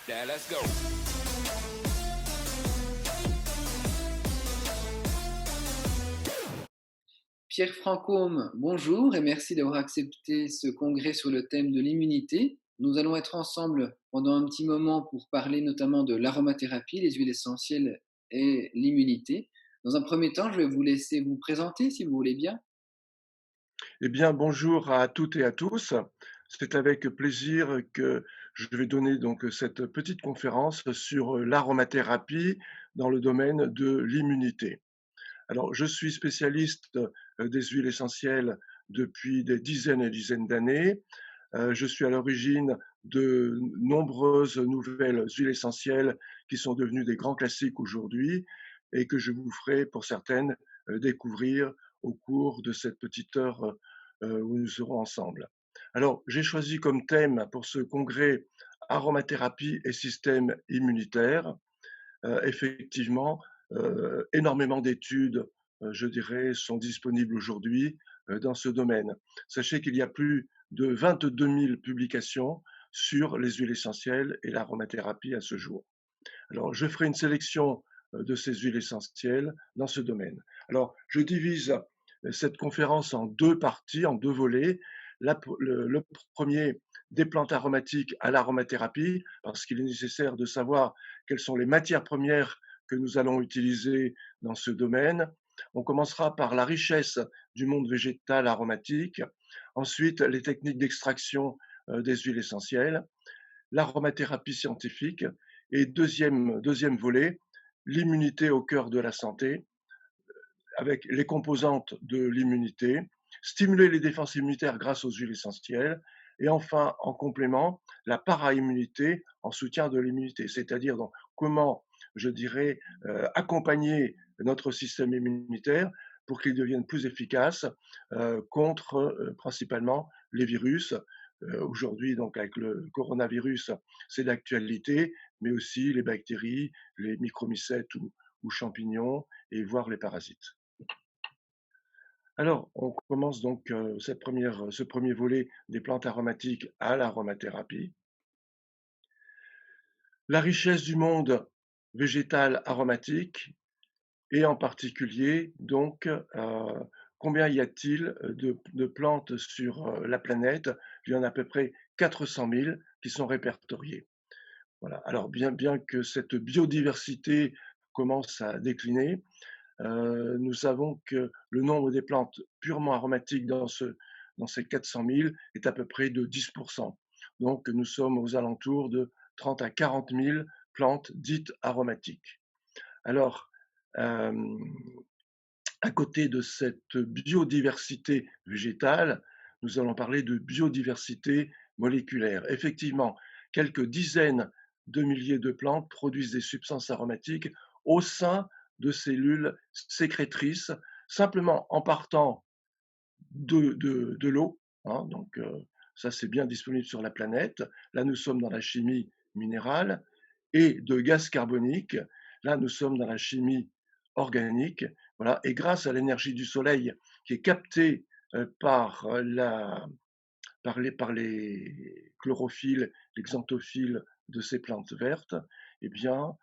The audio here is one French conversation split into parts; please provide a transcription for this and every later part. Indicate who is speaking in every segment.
Speaker 1: Now let's go.
Speaker 2: Pierre Francôme, bonjour et merci d'avoir accepté ce congrès sur le thème de l'immunité. Nous allons être ensemble pendant un petit moment pour parler notamment de l'aromathérapie, les huiles essentielles et l'immunité. Dans un premier temps, je vais vous laisser vous présenter si vous voulez bien.
Speaker 3: Eh bien, bonjour à toutes et à tous. C'est avec plaisir que je vais donner donc cette petite conférence sur l'aromathérapie dans le domaine de l'immunité. Alors, je suis spécialiste des huiles essentielles depuis des dizaines et dizaines d'années. Je suis à l'origine de nombreuses nouvelles huiles essentielles qui sont devenues des grands classiques aujourd'hui et que je vous ferai pour certaines découvrir au cours de cette petite heure où nous serons ensemble. Alors, j'ai choisi comme thème pour ce congrès aromathérapie et système immunitaire. Effectivement, énormément d'études, je dirais, sont disponibles aujourd'hui dans ce domaine. Sachez qu'il y a plus de 22 000 publications sur les huiles essentielles et l'aromathérapie à ce jour. Alors, je ferai une sélection de ces huiles essentielles dans ce domaine. Alors, je divise cette conférence en deux parties, en deux volets. Le premier, des plantes aromatiques à l'aromathérapie, parce qu'il est nécessaire de savoir quelles sont les matières premières que nous allons utiliser dans ce domaine. On commencera par la richesse du monde végétal aromatique, ensuite les techniques d'extraction des huiles essentielles, l'aromathérapie scientifique et deuxième volet, l'immunité au cœur de la santé, avec les composantes de l'immunité, stimuler les défenses immunitaires grâce aux huiles essentielles, et enfin, en complément, la para-immunité en soutien de l'immunité, c'est-à-dire donc comment, je dirais, accompagner notre système immunitaire pour qu'il devienne plus efficace contre principalement les virus. Aujourd'hui, donc avec le coronavirus, c'est d'actualité, mais aussi les bactéries, les micromycètes ou champignons, et voire les parasites. Alors, on commence donc ce premier volet des plantes aromatiques à l'aromathérapie. La richesse du monde végétal aromatique et en particulier donc combien y a-t-il de plantes sur la planète? Il y en a à peu près 400 000 qui sont répertoriées. Voilà. Alors bien que cette biodiversité commence à décliner, nous savons que le nombre des plantes purement aromatiques dans ces 400 000 est à peu près de 10%. Donc, nous sommes aux alentours de 30 à 40 000 plantes dites aromatiques. Alors, euh, à côté de cette biodiversité végétale, nous allons parler de biodiversité moléculaire. Effectivement, quelques dizaines de milliers de plantes produisent des substances aromatiques au sein de cellules sécrétrices, simplement en partant de l'eau. Hein, donc, ça, c'est bien disponible sur la planète. Là, nous sommes dans la chimie minérale et de gaz carbonique. Là, nous sommes dans la chimie organique. Voilà. Et grâce à l'énergie du soleil qui est captée par les chlorophylles, les xanthophiles de ces plantes vertes, eh bien,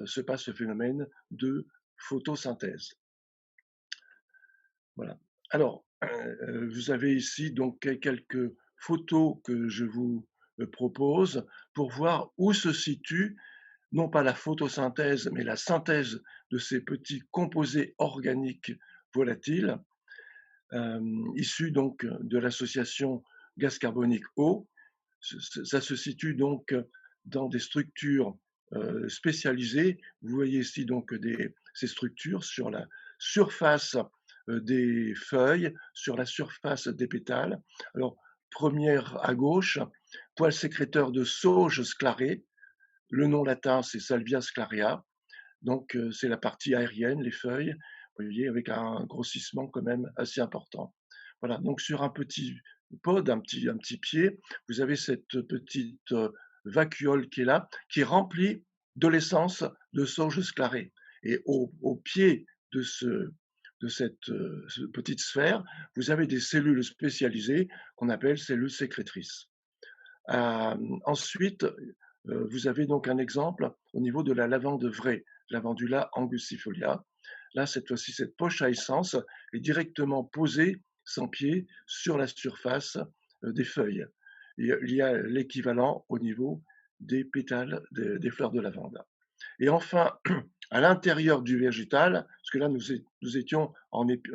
Speaker 3: se passe ce phénomène de photosynthèse. Voilà. Alors, vous avez ici donc quelques photos que je vous propose pour voir où se situe non pas la photosynthèse, mais la synthèse de ces petits composés organiques volatiles, issus donc de l'association gaz carbonique eau. Ça se situe donc dans des structures spécialisées. Vous voyez ici donc ces structures sur la surface des feuilles, sur la surface des pétales. Alors, première à gauche, poil sécréteur de sauge sclarée. Le nom latin, c'est Salvia sclarea. Donc, c'est la partie aérienne, les feuilles, vous voyez, avec un grossissement quand même assez important. Voilà, donc sur un petit pod, un petit pied, vous avez cette petite vacuole qui est là, qui est remplie de l'essence de sauge sclarée. Et au pied de cette petite sphère, vous avez des cellules spécialisées qu'on appelle cellules sécrétrices. Ensuite, Vous avez donc un exemple au niveau de la lavande vraie, Lavandula angustifolia. Là, cette fois-ci, cette poche à essence est directement posée, sans pied, sur la surface des feuilles. Il y a l'équivalent au niveau des pétales des fleurs de lavande. Et enfin, à l'intérieur du végétal, parce que là, nous étions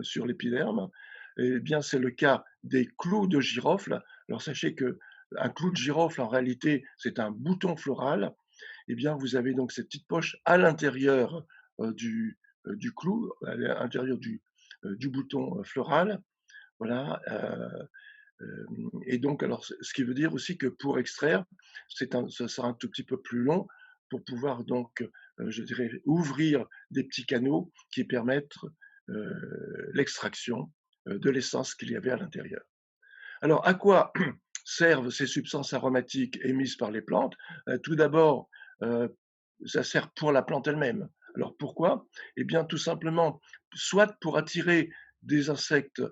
Speaker 3: sur l'épiderme, eh bien, c'est le cas des clous de girofle. Alors, sachez que un clou de girofle, en réalité, c'est un bouton floral. Eh bien, vous avez donc cette petite poche à l'intérieur du clou, à l'intérieur du bouton floral. Voilà. Et donc, alors, ce qui veut dire aussi que pour extraire, ça sera un tout petit peu plus long pour pouvoir donc, je dirais, ouvrir des petits canaux qui permettent l'extraction de l'essence qu'il y avait à l'intérieur. Alors, à quoi servent ces substances aromatiques émises par les plantes? Tout d'abord, euh, ça sert pour la plante elle-même. Alors pourquoi? Eh bien, tout simplement, soit pour attirer des insectes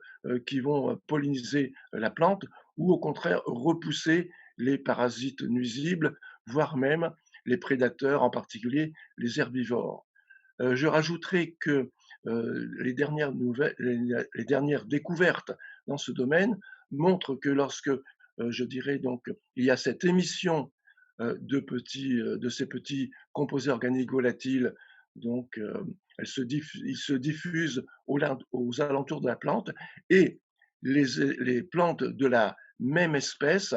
Speaker 3: qui vont polliniser la plante, ou au contraire repousser les parasites nuisibles, voire même les prédateurs, en particulier les herbivores. Je rajouterai que les dernières découvertes dans ce domaine montrent que lorsque, je dirais donc, il y a cette émission de ces petits composés organiques volatiles, donc ils se diffusent aux alentours de la plante, et les plantes de la même espèce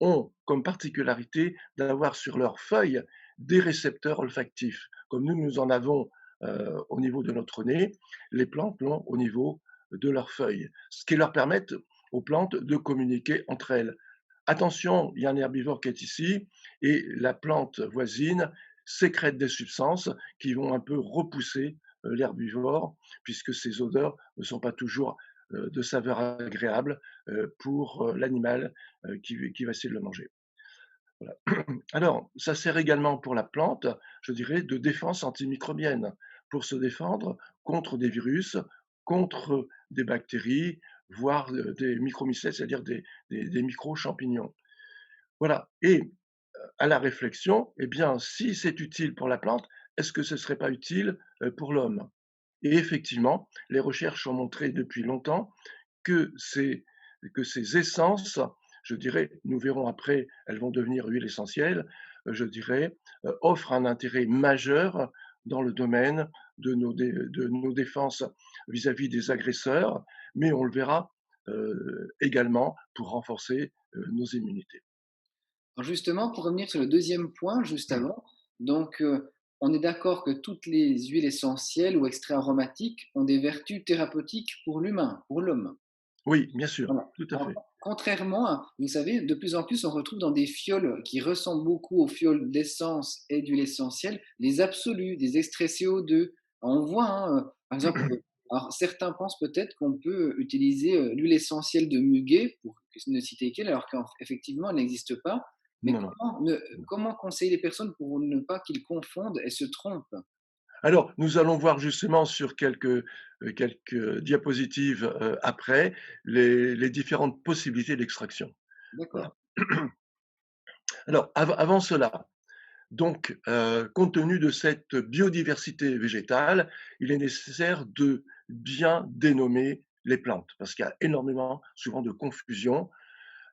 Speaker 3: ont comme particularité d'avoir sur leurs feuilles des récepteurs olfactifs. Comme nous en avons au niveau de notre nez, les plantes l'ont au niveau de leurs feuilles, ce qui leur permet aux plantes de communiquer entre elles. Attention, il y a un herbivore qui est ici, et la plante voisine sécrète des substances qui vont un peu repousser l'herbivore, puisque ces odeurs ne sont pas toujours de saveur agréable pour l'animal qui va essayer de le manger. Voilà. Alors, ça sert également pour la plante, je dirais, de défense antimicrobienne, pour se défendre contre des virus, contre des bactéries, voire des micromycètes, c'est-à-dire des micro-champignons. Voilà. Et à la réflexion, eh bien, si c'est utile pour la plante, est-ce que ce ne serait pas utile pour l'homme? Et effectivement, les recherches ont montré depuis longtemps que ces essences, je dirais, nous verrons après, elles vont devenir huiles essentielles, je dirais, offrent un intérêt majeur dans le domaine de nos défenses vis-à-vis des agresseurs, mais on le verra également pour renforcer nos immunités.
Speaker 2: Alors justement, pour revenir sur le deuxième point, juste avant, donc on est d'accord que toutes les huiles essentielles ou extraits aromatiques ont des vertus thérapeutiques pour l'humain, pour l'homme.
Speaker 3: Oui, bien sûr,
Speaker 2: Voilà.
Speaker 3: tout à
Speaker 2: Alors,
Speaker 3: fait.
Speaker 2: contrairement à, vous savez, de plus en plus, on retrouve dans des fioles qui ressemblent beaucoup aux fioles d'essence et d'huile essentielle, les absolus, des extraits CO2. On voit, hein, par exemple, alors certains pensent peut-être qu'on peut utiliser l'huile essentielle de muguet, pour ne citer qu'elle, alors qu'effectivement, elle n'existe pas. Mais
Speaker 3: Non, non.
Speaker 2: comment conseiller les personnes pour ne pas qu'ils confondent et se trompent?
Speaker 3: Alors, nous allons voir justement sur quelques diapositives après les différentes possibilités d'extraction.
Speaker 2: D'accord.
Speaker 3: Voilà. Alors, avant cela, donc, compte tenu de cette biodiversité végétale, il est nécessaire de bien dénommer les plantes, parce qu'il y a énormément, souvent, de confusion.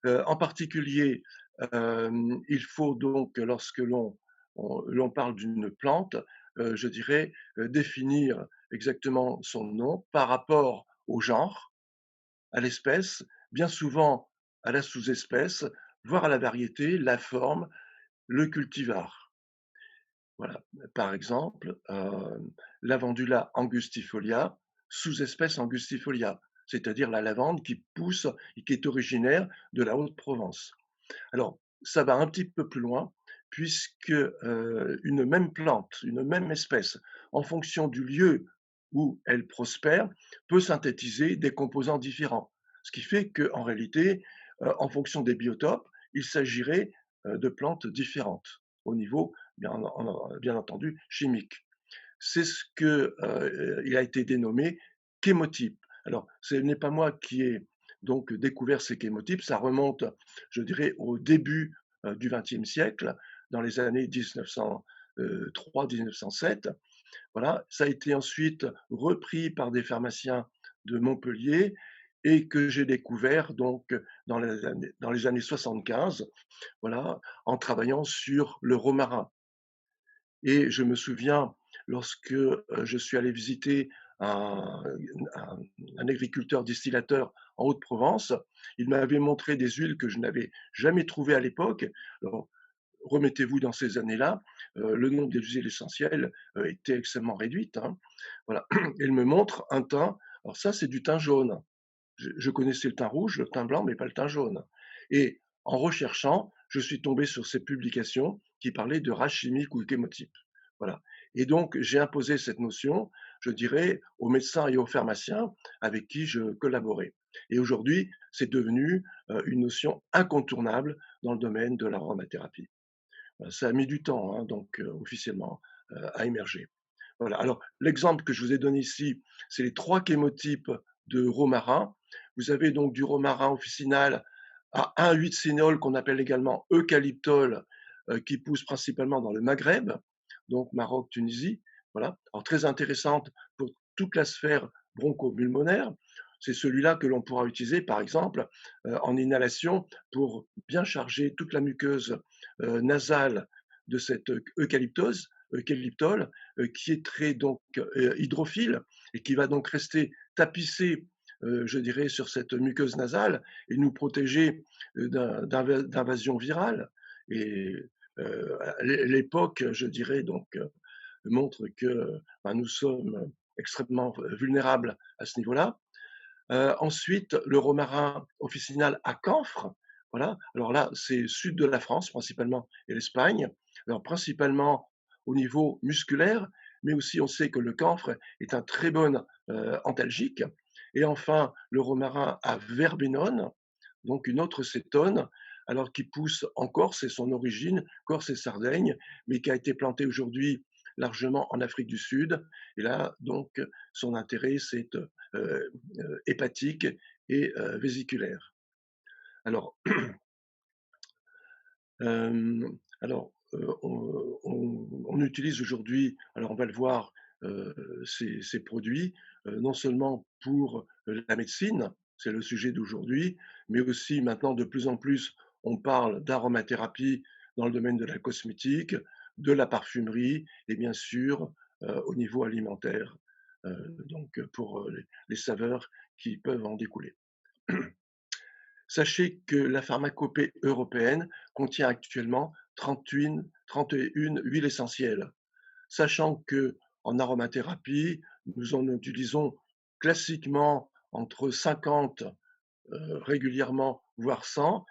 Speaker 3: En particulier, il faut donc, lorsque l'on parle d'une plante, je dirais, définir exactement son nom par rapport au genre, à l'espèce, bien souvent à la sous-espèce, voire à la variété, la forme, le cultivar. Voilà. Par exemple, Lavandula angustifolia, sous-espèce angustifolia, c'est-à-dire la lavande qui pousse et qui est originaire de la Haute-Provence. Alors, ça va un petit peu plus loin, puisque une même plante, une même espèce, en fonction du lieu où elle prospère, peut synthétiser des composants différents. Ce qui fait qu'en réalité, en fonction des biotopes, il s'agirait de plantes différentes au niveau, bien entendu, chimique. C'est ce que il a été dénommé chémotype. Alors, ce n'est pas moi qui ai donc découvert ces chémotypes, ça remonte, je dirais, au début du XXe siècle, dans les années 1903-1907. Voilà, ça a été ensuite repris par des pharmaciens de Montpellier et que j'ai découvert donc dans les années 75, voilà, en travaillant sur le romarin. Et je me souviens lorsque, je suis allé visiter un un un agriculteur distillateur en Haute-Provence, il m'avait montré des huiles que je n'avais jamais trouvées à l'époque. Alors, remettez-vous dans ces années-là, le nombre des huiles essentielles, était extrêmement réduite, hein. Voilà. Et il me montre un thym, alors ça, c'est du thym jaune. Je connaissais le thym rouge, le thym blanc, mais pas le thym jaune. Et en recherchant, je suis tombé sur ces publications qui parlaient de race chimique ou chémotype. Voilà. Et donc, j'ai imposé cette notion, je dirais, aux médecins et aux pharmaciens avec qui je collaborais. Et aujourd'hui, c'est devenu une notion incontournable dans le domaine de l'aromathérapie. Ça a mis du temps, hein, donc officiellement, à émerger. Voilà. Alors, l'exemple que je vous ai donné ici, c'est les 3 chémotypes de romarin. Vous avez donc du romarin officinal à 1,8-cénol qu'on appelle également eucalyptol, qui pousse principalement dans le Maghreb, donc Maroc, Tunisie. Voilà. Alors très intéressante pour toute la sphère bronchopulmonaire. C'est celui-là que l'on pourra utiliser, par exemple, en inhalation pour bien charger toute la muqueuse nasale de cette eucalyptol, qui est très donc hydrophile et qui va donc rester tapissé, je dirais, sur cette muqueuse nasale et nous protéger d'invasion virale. Et l'époque, je dirais, donc montre que ben, nous sommes extrêmement vulnérables à ce niveau-là. Ensuite, le romarin officinal à camphre. Voilà. Alors là, c'est sud de la France principalement et l'Espagne. Alors principalement au niveau musculaire, mais aussi on sait que le camphre est un très bon antalgique. Et enfin, le romarin à verbenone, donc une autre cétone, alors qui pousse en Corse, c'est son origine, Corse et Sardaigne, mais qui a été planté aujourd'hui largement en Afrique du Sud. Et là, donc, son intérêt, c'est hépatique et vésiculaire. Alors, alors on utilise aujourd'hui, alors on va le voir, ces produits, non seulement pour la médecine, c'est le sujet d'aujourd'hui, mais aussi maintenant de plus en plus, on parle d'aromathérapie dans le domaine de la cosmétique, de la parfumerie et bien sûr, au niveau alimentaire, donc pour les saveurs qui peuvent en découler. Sachez que la pharmacopée européenne contient actuellement 31 huiles essentielles, sachant que en aromathérapie, nous en utilisons classiquement entre 50 régulièrement, voire 100,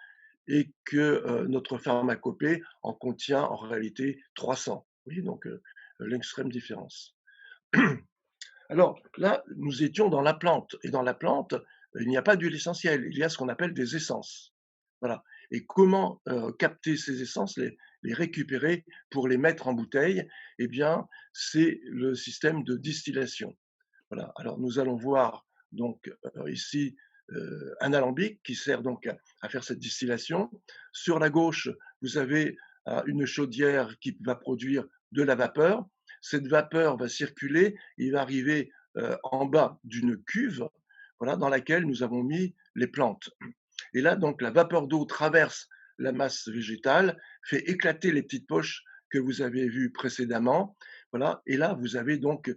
Speaker 3: et que notre pharmacopée en contient en réalité 300. Vous voyez donc l'extrême différence. Alors là, nous étions dans la plante, et dans la plante, il n'y a pas d'huile essentielle, il y a ce qu'on appelle des essences. Voilà. Et comment capter ces essences, les récupérer pour les mettre en bouteille? Eh bien, c'est le système de distillation. Voilà. Alors nous allons voir donc ici un alambic qui sert donc à faire cette distillation. Sur la gauche, vous avez une chaudière qui va produire de la vapeur. Cette vapeur va circuler, il va arriver en bas d'une cuve, voilà, dans laquelle nous avons mis les plantes. Et là, donc, la vapeur d'eau traverse la masse végétale, fait éclater les petites poches que vous avez vues précédemment. Voilà. Et là, vous avez donc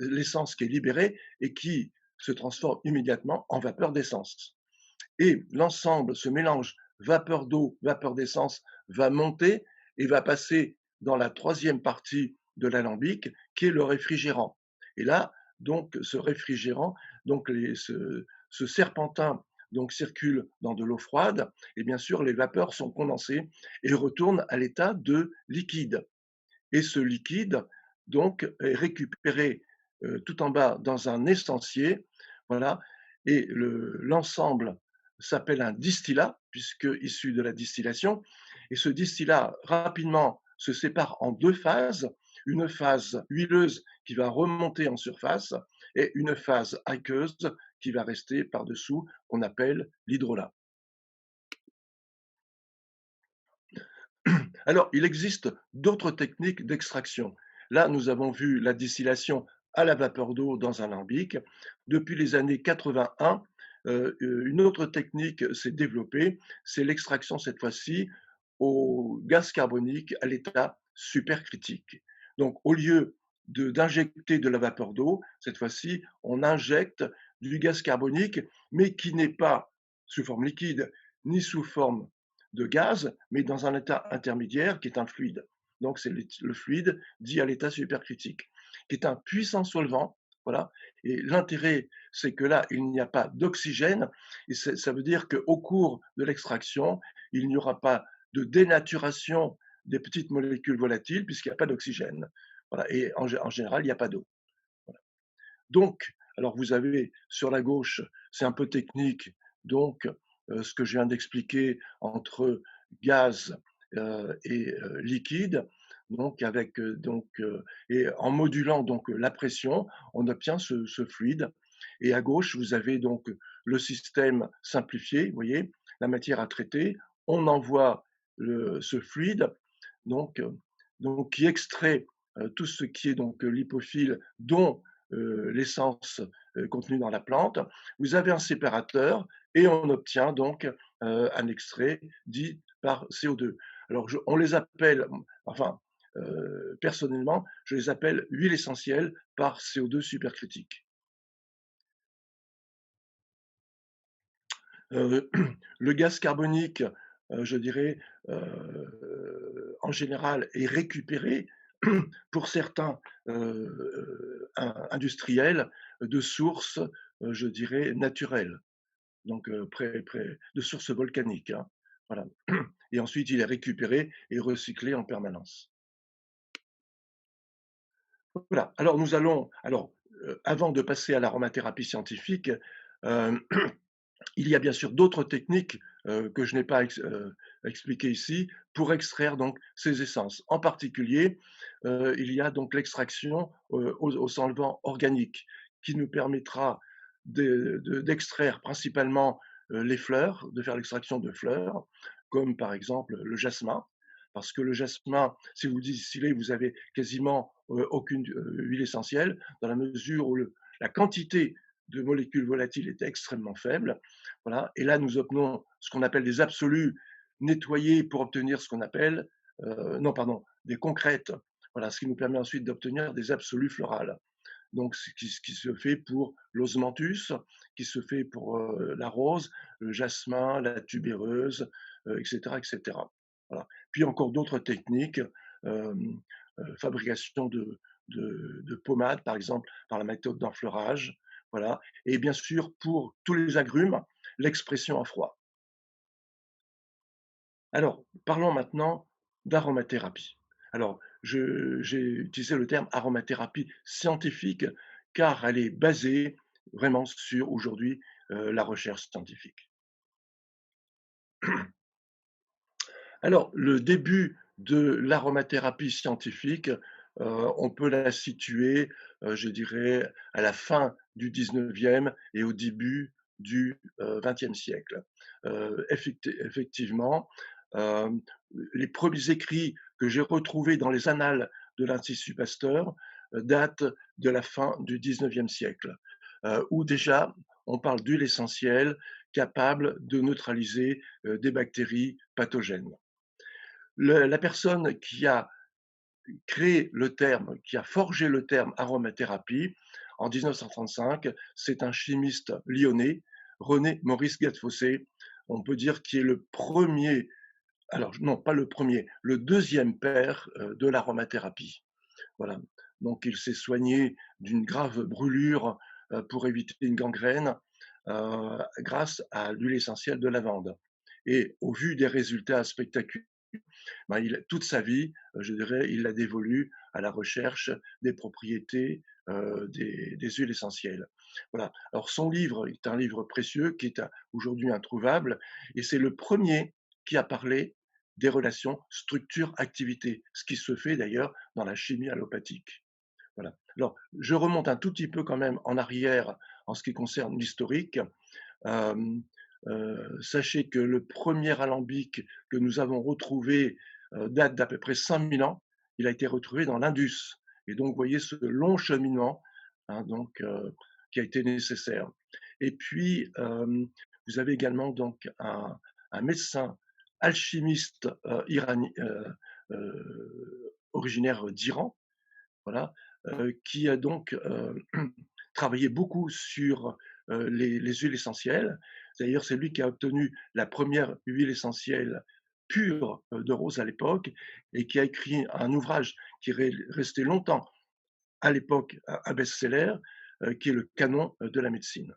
Speaker 3: l'essence qui est libérée et qui se transforme immédiatement en vapeur d'essence. Et l'ensemble, ce mélange vapeur d'eau, vapeur d'essence, va monter et va passer dans la troisième partie de l'alambic, qui est le réfrigérant. Et là, donc, ce réfrigérant, donc ce serpentin donc circule dans de l'eau froide, et bien sûr, les vapeurs sont condensées et retournent à l'état de liquide. Et ce liquide, donc, est récupéré tout en bas dans un estancier, voilà, et l'ensemble s'appelle un distillat, puisque issu de la distillation, et ce distillat rapidement se sépare en deux phases, une phase huileuse qui va remonter en surface et une phase aqueuse qui va rester par-dessous, qu'on appelle l'hydrolat. Alors, il existe d'autres techniques d'extraction. Là, nous avons vu la distillation à la vapeur d'eau dans un alambic. Depuis les années 81, une autre technique s'est développée, c'est l'extraction cette fois-ci au gaz carbonique à l'état supercritique. Donc, au lieu d'injecter de la vapeur d'eau, cette fois-ci, on injecte du gaz carbonique, mais qui n'est pas sous forme liquide ni sous forme de gaz, mais dans un état intermédiaire qui est un fluide. Donc, c'est le fluide dit à l'état supercritique, qui est un puissant solvant. Voilà. Et l'intérêt, c'est que là, il n'y a pas d'oxygène. Et ça veut dire qu'au cours de l'extraction, il n'y aura pas de dénaturation des petites molécules volatiles, puisqu'il n'y a pas d'oxygène. Voilà. Et en général, il n'y a pas d'eau. Voilà. Donc, alors vous avez sur la gauche, c'est un peu technique, donc ce que je viens d'expliquer entre gaz et liquide, donc avec et en modulant donc la pression, on obtient ce fluide. Et à gauche, vous avez donc le système simplifié, vous voyez, la matière à traiter, on envoie ce fluide, donc, donc qui extrait tout ce qui est donc lipophile, dont l'essence contenue dans la plante. Vous avez un séparateur et on obtient donc un extrait dit par CO2. Alors, on les appelle, enfin, personnellement, je les appelle huiles essentielles par CO2 supercritique. Euh, le gaz carbonique, je dirais, en général, est récupéré pour certains industriels de sources, je dirais, naturelles, donc de sources volcaniques. Hein, voilà. Et ensuite, il est récupéré et recyclé en permanence. Voilà. Alors, nous allons, alors, avant de passer à l'aromathérapie scientifique, euh, il y a bien sûr d'autres techniques que je n'ai pas expliquées ici pour extraire donc ces essences. En particulier, il y a donc l'extraction au solvant organique qui nous permettra d'extraire principalement les fleurs, de faire l'extraction de fleurs, comme par exemple le jasmin. Parce que le jasmin, si vous le distillez, vous avez quasiment aucune huile essentielle, dans la mesure où la quantité de molécules volatiles est extrêmement faible. Voilà. Et là, nous obtenons ce qu'on appelle des absolus nettoyés pour obtenir ce qu'on appelle, non, pardon, des concrètes. Voilà, ce qui nous permet ensuite d'obtenir des absolus florales. Donc, ce qui se fait pour l'osmanthus, qui se fait pour la rose, le jasmin, la tubéreuse, etc., etc. Voilà. Puis encore d'autres techniques, euh, fabrication de pommades, par exemple, par la méthode d'enfleurage. Voilà. Et bien sûr, pour tous les agrumes, l'expression à froid. Alors, parlons maintenant d'aromathérapie. Alors, j'ai utilisé le terme aromathérapie scientifique car elle est basée vraiment sur aujourd'hui la recherche scientifique. Alors, le début de l'aromathérapie scientifique, on peut la situer, je dirais, à la fin du 19e et au début du 20e siècle. Effectivement, euh, les premiers écrits que j'ai retrouvés dans les annales de l'Institut Pasteur datent de la fin du 19e siècle, où déjà on parle d'huile essentielle capable de neutraliser des bactéries pathogènes. La personne qui a créé le terme, qui a forgé le terme aromathérapie en 1935, c'est un chimiste lyonnais, René Maurice Gattefossé. On peut dire qu'il est le premier, alors non pas le premier, le deuxième père de l'aromathérapie. Voilà. Donc il s'est soigné d'une grave brûlure pour éviter une gangrène grâce à l'huile essentielle de lavande. Et au vu des résultats spectaculaires, ben, toute sa vie, je dirais, il l'a dévolue à la recherche des propriétés des huiles essentielles. Voilà. Alors son livre est un livre précieux qui est aujourd'hui introuvable et c'est le premier qui a parlé des relations structure-activité, ce qui se fait d'ailleurs dans la chimie allopathique. Voilà. Alors, je remonte un tout petit peu quand même en arrière en ce qui concerne l'historique. Euh, Sachez que le premier alambic que nous avons retrouvé date d'à peu près 5000 ans. Il a été retrouvé dans l'Indus et donc vous voyez ce long cheminement, hein, donc qui a été nécessaire. Et puis, vous avez également donc un médecin alchimiste, originaire d'Iran, voilà, qui a donc, travaillé beaucoup sur, les huiles essentielles. D'ailleurs, c'est lui qui a obtenu la première huile essentielle pure, de rose à l'époque et qui a écrit un ouvrage qui est resté longtemps à l'époque un best-seller, qui est le Canon de la médecine.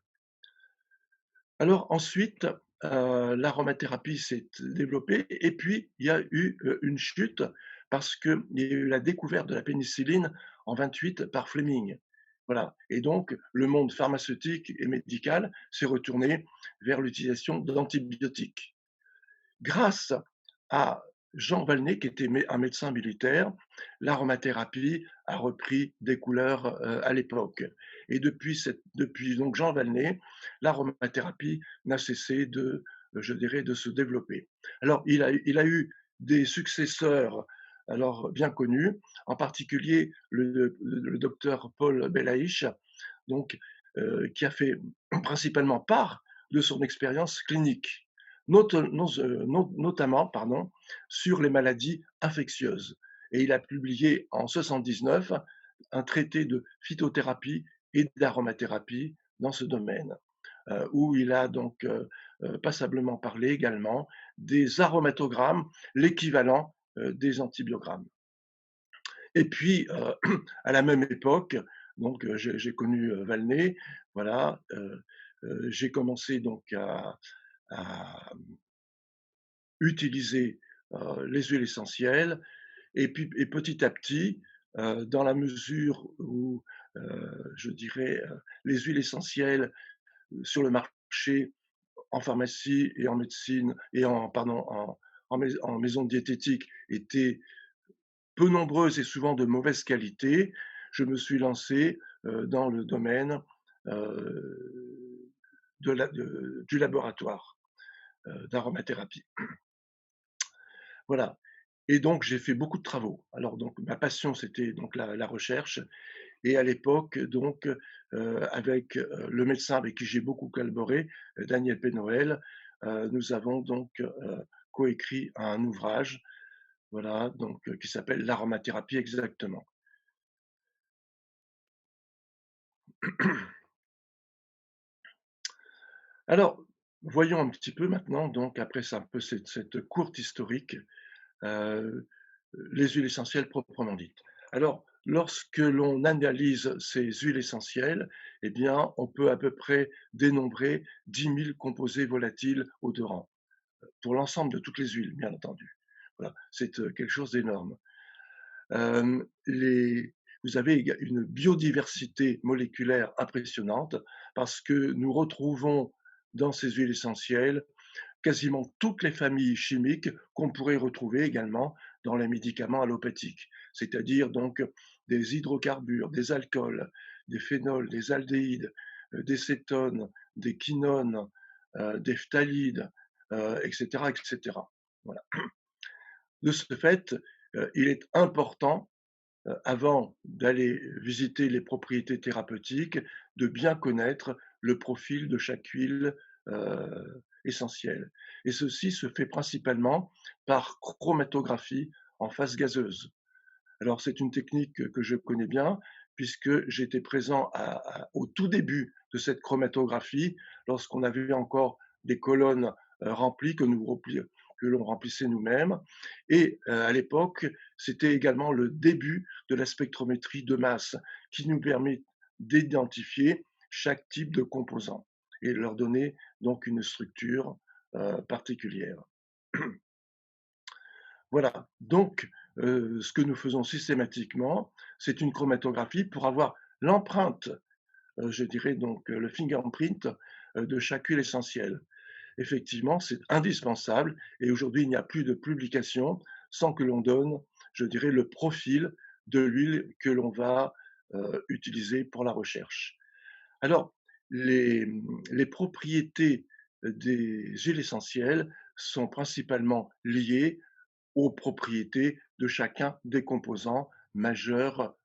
Speaker 3: Alors ensuite, l'aromathérapie s'est développée et puis il y a eu, une chute parce qu'il y a eu la découverte de la pénicilline en 28 par Fleming. Voilà et donc le monde pharmaceutique et médical s'est retourné vers l'utilisation d'antibiotiques. Grâce à Jean Valnet, qui était un médecin militaire, l'aromathérapie a repris des couleurs à l'époque. Et depuis donc Jean Valnet, l'aromathérapie n'a cessé de, je dirais, de se développer. Alors, il a eu des successeurs alors bien connus, en particulier le docteur Paul Belaïch, donc, qui a fait principalement part de son expérience clinique notamment pardon, sur les maladies infectieuses. Et il a publié en 79 un traité de phytothérapie et d'aromathérapie dans ce domaine, où il a donc passablement parlé également des aromatogrammes, l'équivalent des antibiogrammes. Et puis, à la même époque, donc j'ai connu Valnet, voilà, j'ai commencé donc à utiliser les huiles essentielles et puis et petit à petit, dans la mesure où, je dirais, les huiles essentielles sur le marché, en pharmacie et en médecine et en maison de diététique étaient peu nombreuses et souvent de mauvaise qualité, je me suis lancé, dans le domaine, du laboratoire, d'aromathérapie. Voilà. Et donc j'ai fait beaucoup de travaux. Alors donc ma passion, c'était donc la recherche et à l'époque donc, avec, le médecin avec qui j'ai beaucoup collaboré, Daniel Pénoël, nous avons donc, coécrit un ouvrage, voilà, donc, qui s'appelle «L'aromathérapie exactement». Alors, voyons un petit peu maintenant donc après un peu cette courte historique, heu, les huiles essentielles proprement dites. Alors, lorsque l'on analyse ces huiles essentielles, eh bien, on peut à peu près dénombrer 10 000 composés volatiles odorants, pour l'ensemble de toutes les huiles, bien entendu. Voilà, c'est, quelque chose d'énorme. Les Vous avez une biodiversité moléculaire impressionnante parce que nous retrouvons dans ces huiles essentielles quasiment toutes les familles chimiques qu'on pourrait retrouver également dans les médicaments allopathiques, c'est-à-dire donc des hydrocarbures, des alcools, des phénols, des aldéhydes, des cétones, des quinones, des phtalides, etc., etc. Voilà. De ce fait, il est important, avant d'aller visiter les propriétés thérapeutiques, de bien connaître le profil de chaque huile essentielle. Et ceci se fait principalement par chromatographie en phase gazeuse. Alors c'est une technique que je connais bien puisque j'étais présent au tout début de cette chromatographie lorsqu'on avait encore des colonnes remplies que l'on remplissait nous-mêmes. Et à l'époque, c'était également le début de la spectrométrie de masse qui nous permet d'identifier chaque type de composant et leur donner donc une structure particulière. Voilà, donc ce que nous faisons systématiquement, c'est une chromatographie pour avoir l'empreinte, je dirais donc le fingerprint, de chaque huile essentielle. Effectivement, c'est indispensable et aujourd'hui, il n'y a plus de publication sans que l'on donne, je dirais, le profil de l'huile que l'on va, utiliser pour la recherche. Alors, les propriétés des huiles essentielles sont principalement liées aux propriétés de chacun des composants majeurs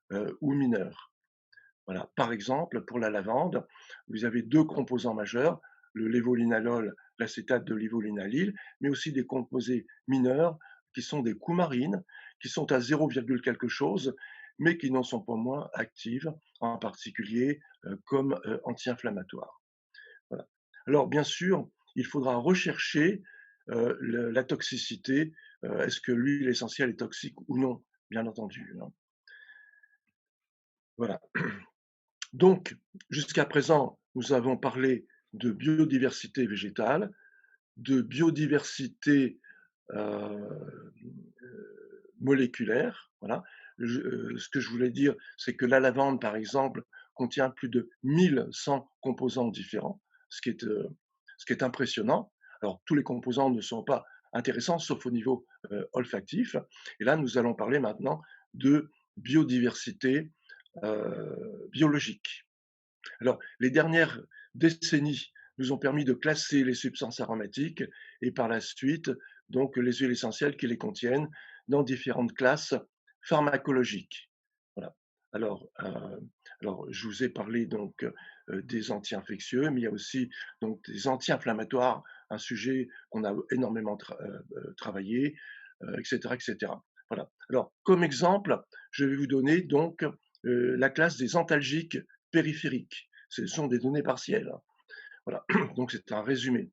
Speaker 3: ou mineurs. Voilà. Par exemple, pour la lavande, vous avez deux composants majeurs, le lévolinalol, l'acétate de lévolinalyle, mais aussi des composés mineurs qui sont des coumarines, qui sont à 0, quelque chose, mais qui n'en sont pas moins actives, en particulier comme anti-inflammatoires. Voilà. Alors, bien sûr, il faudra rechercher la toxicité. Est-ce que l'huile essentielle est toxique ou non, bien entendu, hein. Voilà. Donc, jusqu'à présent, nous avons parlé de biodiversité végétale, de biodiversité euh, moléculaire. Voilà. Ce que je voulais dire, c'est que la lavande, par exemple, contient plus de 1100 composants différents, ce qui est, euh, ce qui est impressionnant. Alors, tous les composants ne sont pas intéressants, sauf au niveau olfactif. Et là, nous allons parler maintenant de biodiversité biologique. Alors, les dernières décennies nous ont permis de classer les substances aromatiques et par la suite, donc, les huiles essentielles qui les contiennent dans différentes classes pharmacologiques. Voilà. Alors, je vous ai parlé donc des anti-infectieux, mais il y a aussi donc des anti-inflammatoires, un sujet qu'on a énormément travaillé, etc., etc. Voilà. Alors, comme exemple, je vais vous donner donc la classe des antalgiques périphériques. Ce sont des données partielles, hein. Voilà, donc c'est un résumé.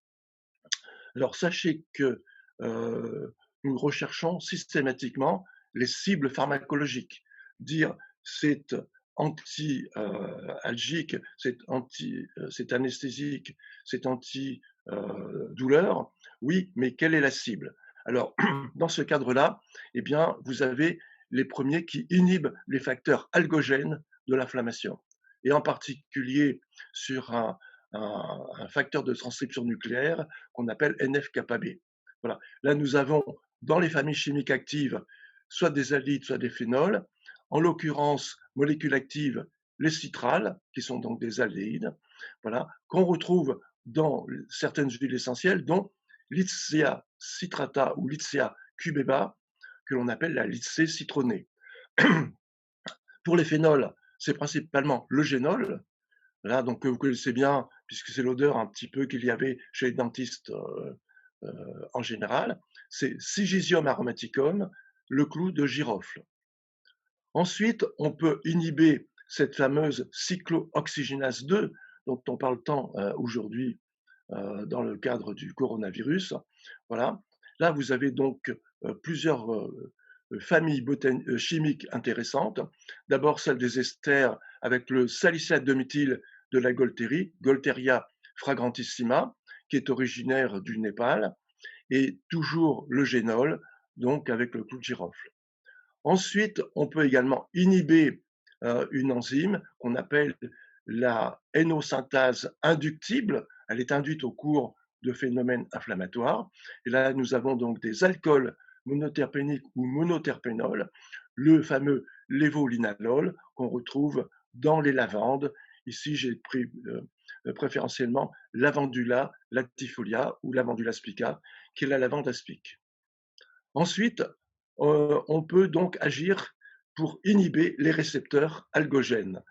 Speaker 3: Alors sachez que nous recherchons systématiquement les cibles pharmacologiques. Dire c'est anti-algique, c'est anesthésique, c'est anti-douleur, oui, mais quelle est la cible? Alors, dans ce cadre-là, eh bien, vous avez les premiers qui inhibent les facteurs algogènes de l'inflammation, et en particulier sur un facteur de transcription nucléaire qu'on appelle NF-kappa B. Voilà. Là, nous avons dans les familles chimiques actives soit des aldyles, soit des phénols. En l'occurrence, molécules actives, les citrales, qui sont donc des aldéhydes, voilà, qu'on retrouve dans certaines huiles essentielles, dont l'Itsea citrata ou l'Itsea cubeba, que l'on appelle la lycée citronnée. Pour les phénols, c'est principalement le génol, là, donc que vous connaissez bien, puisque c'est l'odeur un petit peu qu'il y avait chez les dentistes en général, c'est Sigisium aromaticum, le clou de girofle. Ensuite, on peut inhiber cette fameuse cyclooxygénase 2, dont on parle tant aujourd'hui dans le cadre du coronavirus. Voilà. Là, vous avez donc plusieurs familles chimiques intéressantes. D'abord, celle des esters avec le salicylate de méthyle de la Golterie, Golteria fragrantissima, qui est originaire du Népal, et toujours le génol, donc avec le clou de girofle. Ensuite, on peut également inhiber une enzyme qu'on appelle la hénosynthase inductible. Elle est induite au cours de phénomènes inflammatoires. Et là, nous avons donc des alcools monoterpéniques ou monoterpénols, le fameux lévolinalol qu'on retrouve dans les lavandes. Ici, j'ai pris préférentiellement Lavandula latifolia ou Lavandula spica, qui est la lavande aspic. Ensuite, on peut donc agir pour inhiber les récepteurs algogènes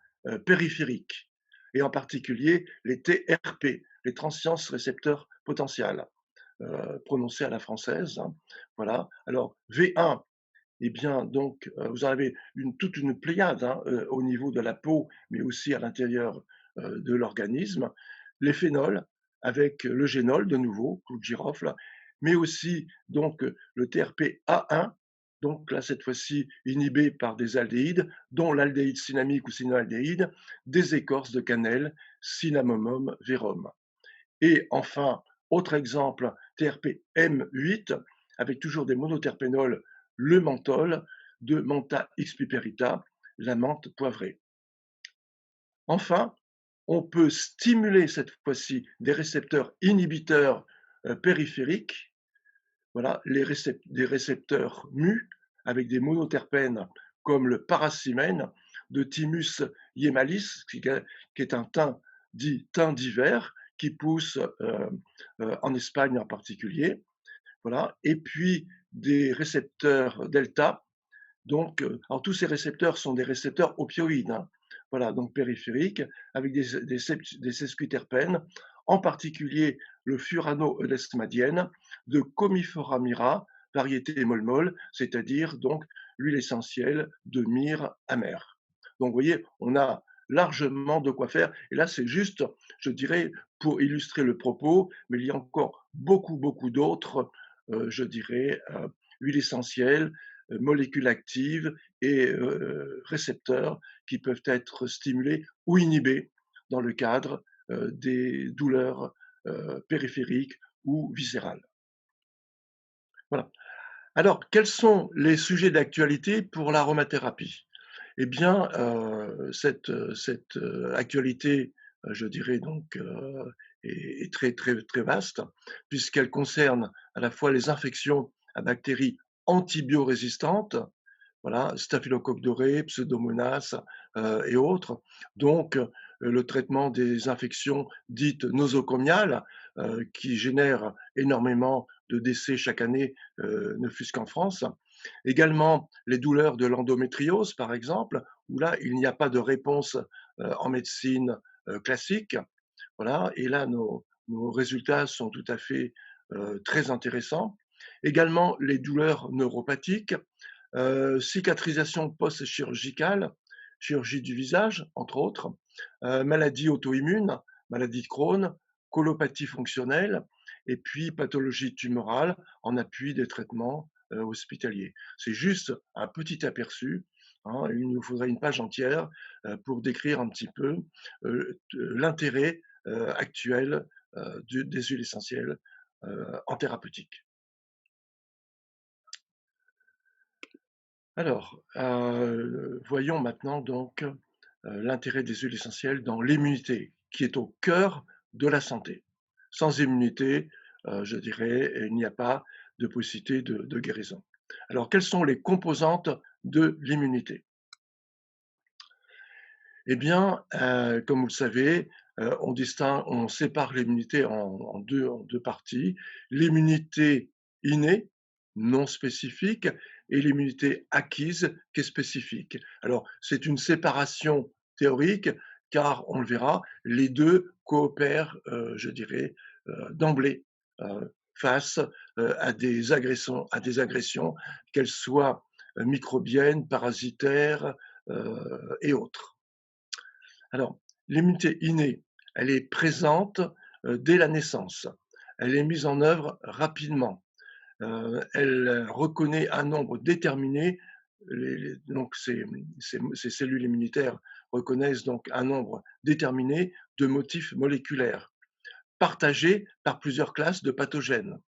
Speaker 3: périphériques, et en particulier les TRP, les transients récepteurs potentiels, prononcés à la française, hein. Voilà. Alors, V1, eh bien, donc, vous en avez toute une pléiade, hein, au niveau de la peau, mais aussi à l'intérieur de l'organisme. Les phénols, avec le génol, de nouveau, clou de girofle, mais aussi donc le TRP-A1, donc là, cette fois-ci, inhibé par des aldéhydes, dont l'aldéhyde cinnamique ou cynoaldéhyde, des écorces de cannelle, Cinnamomum verum. Et enfin, autre exemple, TRP-M8, avec toujours des monoterpénols, le menthol, de Mentha expiperita, la menthe poivrée. Enfin, on peut stimuler cette fois-ci des récepteurs inhibiteurs périphériques, voilà, des récepteurs mu avec des monoterpènes comme le paracimène de Thymus hiemalis, qui est un thym dit thym d'hiver, qui pousse en Espagne en particulier. Voilà. Et puis des récepteurs delta. Donc, alors tous ces récepteurs sont des récepteurs opioïdes, hein, voilà, donc périphériques, avec des sesquiterpènes, en particulier le furano-eudesmadiène de Commiphora myrrha, variété molmol, c'est-à-dire donc l'huile essentielle de myrrhe amère. Donc, vous voyez, on a largement de quoi faire. Et là, c'est juste, je dirais, pour illustrer le propos, mais il y a encore beaucoup, beaucoup d'autres, je dirais, huiles essentielles, molécules actives et récepteurs qui peuvent être stimulés ou inhibés dans le cadre des douleurs périphériques ou viscérales. Voilà. Alors, quels sont les sujets d'actualité pour l'aromathérapie? Eh bien, cette actualité, je dirais donc, est très, très, très vaste, puisqu'elle concerne à la fois les infections à bactéries antibiorésistantes, voilà, staphylocoque doré, pseudomonas et autres. Donc, le traitement des infections dites nosocomiales, qui génèrent énormément de décès chaque année, ne fût-ce qu'en France. Également, les douleurs de l'endométriose, par exemple, où là, il n'y a pas de réponse en médecine classique. Voilà, et là, nos résultats sont tout à fait très intéressants. Également, les douleurs neuropathiques, cicatrisation post-chirurgicale, chirurgie du visage, entre autres, maladies auto-immunes, maladie de Crohn, colopathie fonctionnelle, et puis pathologie tumorale en appui des traitements hospitaliers. C'est juste un petit aperçu. Hein, il nous faudrait une page entière pour décrire un petit peu l'intérêt actuel des huiles essentielles en thérapeutique. Alors, voyons maintenant donc l'intérêt des huiles essentielles dans l'immunité, qui est au cœur de la santé. Sans immunité, je dirais, il n'y a pas de possibilité de guérison. Alors, quelles sont les composantes de l'immunité? Eh bien, comme vous le savez, on sépare l'immunité en deux parties. L'immunité innée, non spécifique, et l'immunité acquise, qui est spécifique. Alors, c'est une séparation théorique, car on le verra, les deux coopèrent, je dirais, d'emblée, face à des agressions, qu'elles soient microbiennes, parasitaires et autres. Alors, l'immunité innée, elle est présente dès la naissance. Elle est mise en œuvre rapidement. Elle reconnaît un nombre déterminé. Donc, ces cellules immunitaires reconnaissent donc un nombre déterminé de motifs moléculaires, partagés par plusieurs classes de pathogènes.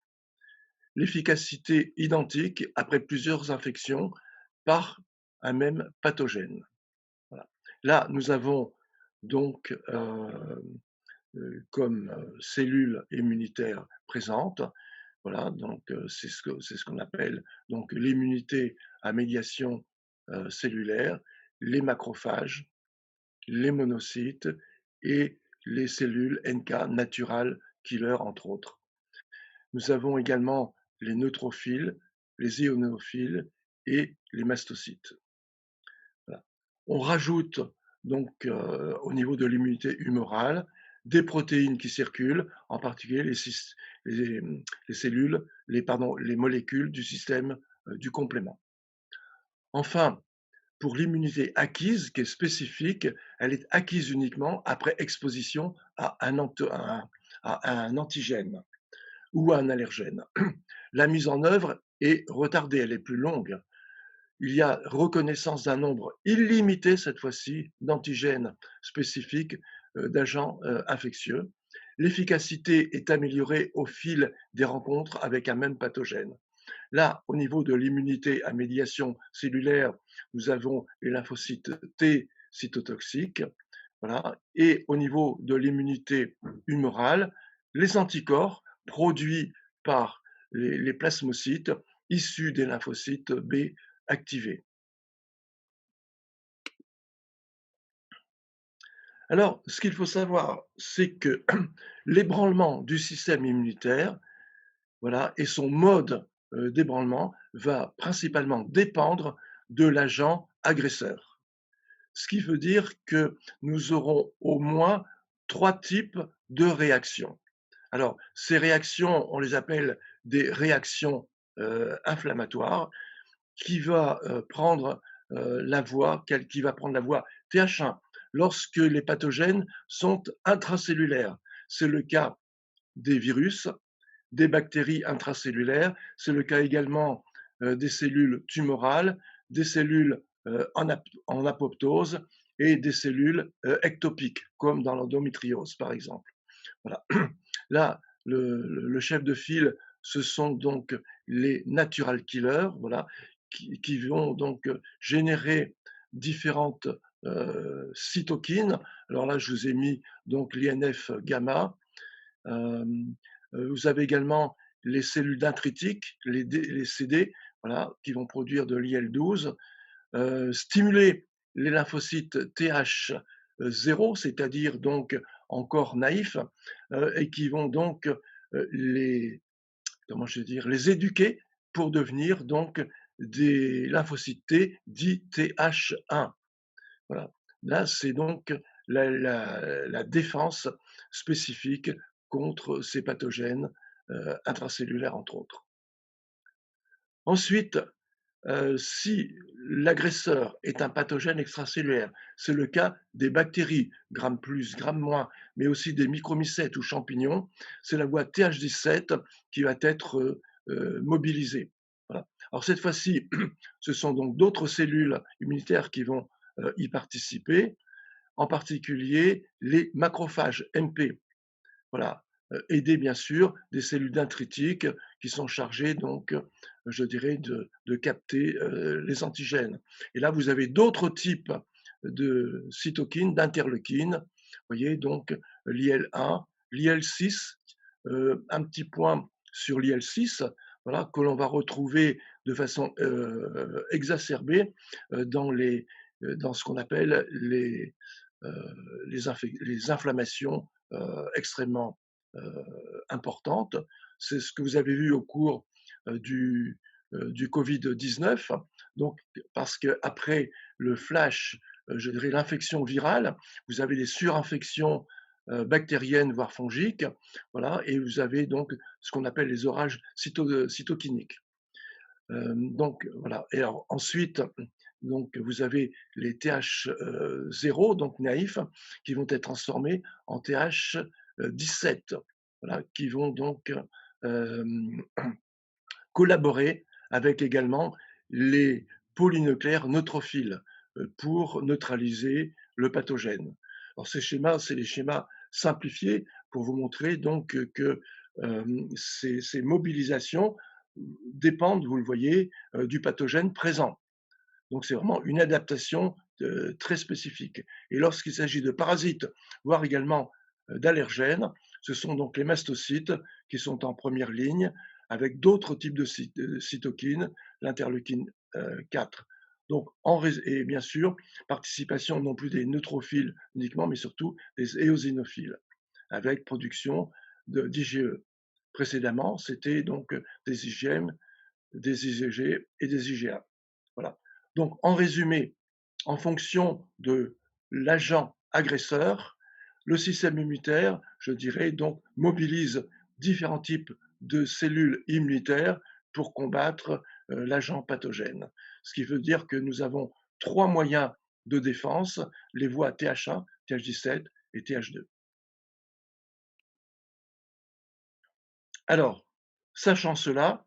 Speaker 3: L'efficacité identique après plusieurs infections par un même pathogène. Voilà. Là, nous avons donc comme cellules immunitaires présentes. Voilà, donc c'est ce qu'on appelle donc l'immunité à médiation cellulaire, les macrophages, les monocytes et les cellules NK natural killer entre autres. Nous avons également les neutrophiles, les éosinophiles et les mastocytes. Voilà. On rajoute donc au niveau de l'immunité humorale des protéines qui circulent, en particulier les cellules, les molécules du système du complément. Enfin, pour l'immunité acquise, qui est spécifique, elle est acquise uniquement après exposition à un antigène ou à un allergène. La mise en œuvre est retardée, elle est plus longue. Il y a reconnaissance d'un nombre illimité, cette fois-ci, d'antigènes spécifiques d'agents infectieux. L'efficacité est améliorée au fil des rencontres avec un même pathogène. Là, au niveau de l'immunité à médiation cellulaire, nous avons les lymphocytes T cytotoxiques. Voilà. Et au niveau de l'immunité humorale, les anticorps produits par les plasmocytes issus des lymphocytes B activés. Alors, ce qu'il faut savoir, c'est que l'ébranlement du système immunitaire, voilà, et son mode d'ébranlement va principalement dépendre de l'agent agresseur. Ce qui veut dire que nous aurons au moins 3 types de réactions. Alors, ces réactions, on les appelle des réactions inflammatoires qui va prendre la voie, qui va prendre la voie TH1 lorsque les pathogènes sont intracellulaires. C'est le cas des virus, des bactéries intracellulaires, c'est le cas également des cellules tumorales, des cellules en apoptose et des cellules ectopiques, comme dans l'endométriose par exemple. Voilà. Là, le chef de file, ce sont donc les natural killers, voilà, qui vont donc générer différentes cytokines. Alors là, je vous ai mis donc l'INF gamma. Euh, Vous avez également les cellules dendritiques, les CD, voilà, qui vont produire de l'IL-12, stimuler les lymphocytes TH0, c'est-à-dire donc encore naïfs, et qui vont donc les, comment je veux dire, les éduquer pour devenir donc des lymphocytes T dits TH1. Voilà. Là, c'est donc la défense spécifique contre ces pathogènes intracellulaires, entre autres. Ensuite, si l'agresseur est un pathogène extracellulaire, c'est le cas des bactéries, grammes plus, grammes moins, mais aussi des micromycètes ou champignons, c'est la voie TH17 qui va être mobilisée. Voilà. Alors cette fois-ci, ce sont donc d'autres cellules immunitaires qui vont y participer, en particulier les macrophages MP. Voilà, aider bien sûr des cellules dendritiques qui sont chargées donc, je dirais de capter, les antigènes. Et là, vous avez d'autres types de cytokines, d'interleukines. Vous voyez donc l'IL-1, l'IL-6, un petit point sur l'IL-6, voilà, que l'on va retrouver de façon, exacerbée, dans dans ce qu'on appelle les inflammations extrêmement importantes. C'est ce que vous avez vu au cours du Covid-19. Donc, parce qu'après le flash, je dirais l'infection virale, vous avez des surinfections bactériennes, voire fongiques, voilà, et vous avez donc ce qu'on appelle les orages cytokiniques. Donc voilà. Et alors ensuite, donc vous avez les TH0, donc naïfs, qui vont être transformés en TH17, voilà, qui vont donc euh, collaborer avec également les polynucléaires neutrophiles pour neutraliser le pathogène. Alors ces schémas, c'est les schémas simplifiés pour vous montrer donc que ces mobilisations dépendent, vous le voyez, du pathogène présent. Donc c'est vraiment une adaptation très spécifique. Et lorsqu'il s'agit de parasites, voire également d'allergènes, ce sont donc les mastocytes qui sont en première ligne avec d'autres types de cytokines, l'interleukine 4. Donc, et bien sûr, participation non plus des neutrophiles uniquement, mais surtout des éosinophiles, avec production d'IgE. Précédemment, c'était donc des IgM, des IgG et des IgA. Voilà. Donc, en résumé, en fonction de l'agent agresseur, le système immunitaire, je dirais, donc mobilise différents types de cellules immunitaires pour combattre l'agent pathogène. Ce qui veut dire que nous avons 3 moyens de défense, les voies TH1, TH17 et TH2. Alors, sachant cela,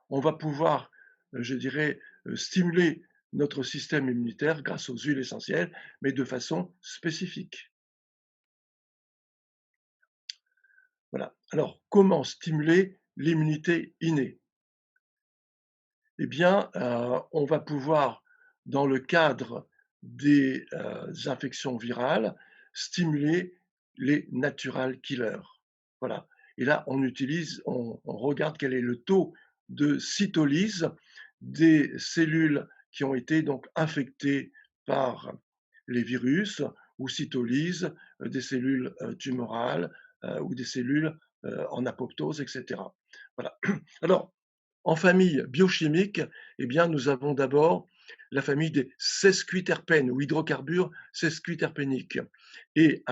Speaker 3: on va pouvoir, je dirais, stimuler notre système immunitaire grâce aux huiles essentielles, mais de façon spécifique. Voilà. Alors, comment stimuler l'immunité innée? Eh bien, on va pouvoir, dans le cadre des infections virales, stimuler les natural killers. Voilà. Et là, on regarde quel est le taux de cytolyse des cellules qui ont été donc infectées par les virus ou cytolyse des cellules tumorales ou des cellules en apoptose, etc. Voilà. Alors, En famille biochimique, eh bien, nous avons d'abord la famille des sesquiterpènes ou hydrocarbures sesquiterpéniques. Et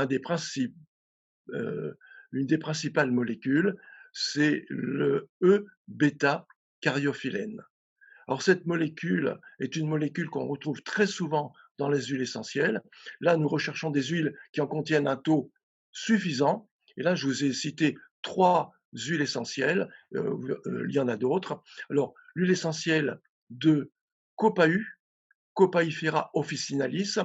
Speaker 3: euh, une des principales molécules, c'est le E-bêta-cariophyllène. Alors cette molécule est une molécule qu'on retrouve très souvent dans les huiles essentielles. Là, nous recherchons des huiles qui en contiennent un taux suffisant. Et là, je vous ai cité 3 huiles essentielles. Il y en a d'autres. Alors, l'huile essentielle de copahu, Copaifera officinalis.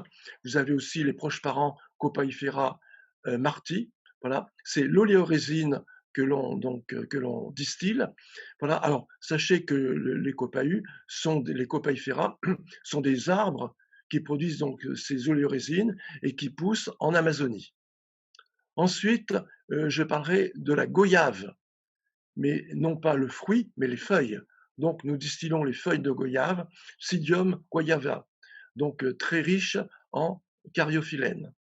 Speaker 3: Vous avez aussi les proches parents Copaifera marti. Voilà, c'est l'oléorésine que l'on distille. Voilà. Alors sachez que les copaïs les copaifera sont des arbres qui produisent donc ces oléorésines et qui poussent en Amazonie. Ensuite, je parlerai de la goyave, mais non pas le fruit, mais les feuilles. Donc nous distillons les feuilles de goyave, Psyllium guayava, donc très riche en cariophyllène.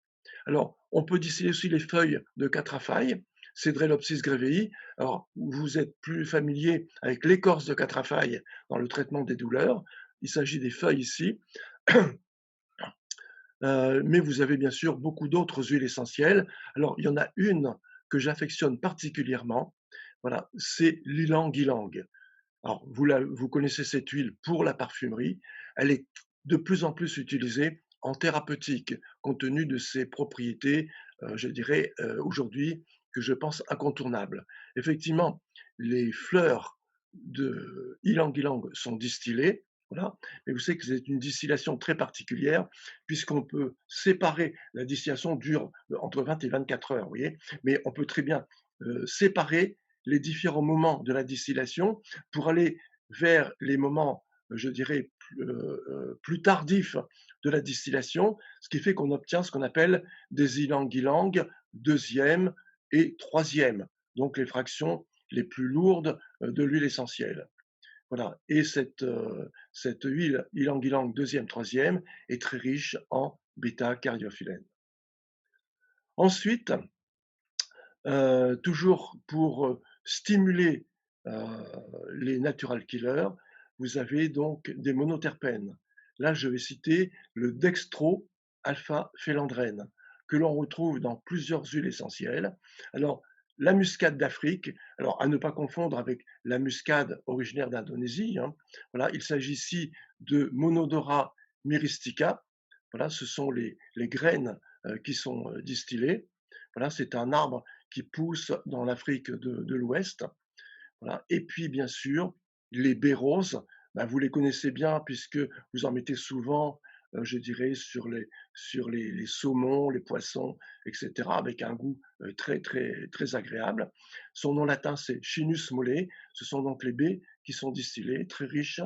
Speaker 3: Alors, on peut distiller aussi les feuilles de catrafaille, Cedrelopsis grevei. Alors, vous êtes plus familier avec l'écorce de catrafaille dans le traitement des douleurs. Il s'agit des feuilles ici. Mais vous avez bien sûr beaucoup d'autres huiles essentielles. Alors, il y en a une que j'affectionne particulièrement. Voilà, c'est l'ilang-ilang. Alors, vous connaissez cette huile pour la parfumerie. Elle est de plus en plus utilisée en thérapeutique, compte tenu de ses propriétés, je dirais, aujourd'hui, que je pense incontournables. Effectivement, les fleurs de ylang-ylang sont distillées, voilà, mais vous savez que c'est une distillation très particulière, puisqu'on peut séparer, la distillation dure entre 20 et 24 heures, vous voyez, mais on peut très bien séparer les différents moments de la distillation pour aller vers les moments, je dirais, plus tardifs de la distillation, ce qui fait qu'on obtient ce qu'on appelle des ylang-ylang deuxième et troisième, donc les fractions les plus lourdes de l'huile essentielle. Voilà. Et cette huile ylang-ylang deuxième, troisième est très riche en bêta-cariophyllène. Ensuite, toujours pour stimuler les natural killers, vous avez donc des monoterpènes. Là, je vais citer le dextro-alpha-phélandrène, que l'on retrouve dans plusieurs huiles essentielles. Alors, la muscade d'Afrique, alors à ne pas confondre avec la muscade originaire d'Indonésie. Hein. Voilà, il s'agit ici de Monodora myristica. Voilà, ce sont les graines qui sont distillées. Voilà, c'est un arbre qui pousse dans l'Afrique de l'Ouest. Voilà. Et puis, bien sûr, les baies roses, ben, vous les connaissez bien puisque vous en mettez souvent, je dirais, sur les saumons, les poissons, etc., avec un goût très, très, très agréable. Son nom latin, c'est Chinus molle. Ce sont donc les baies qui sont distillées, très riches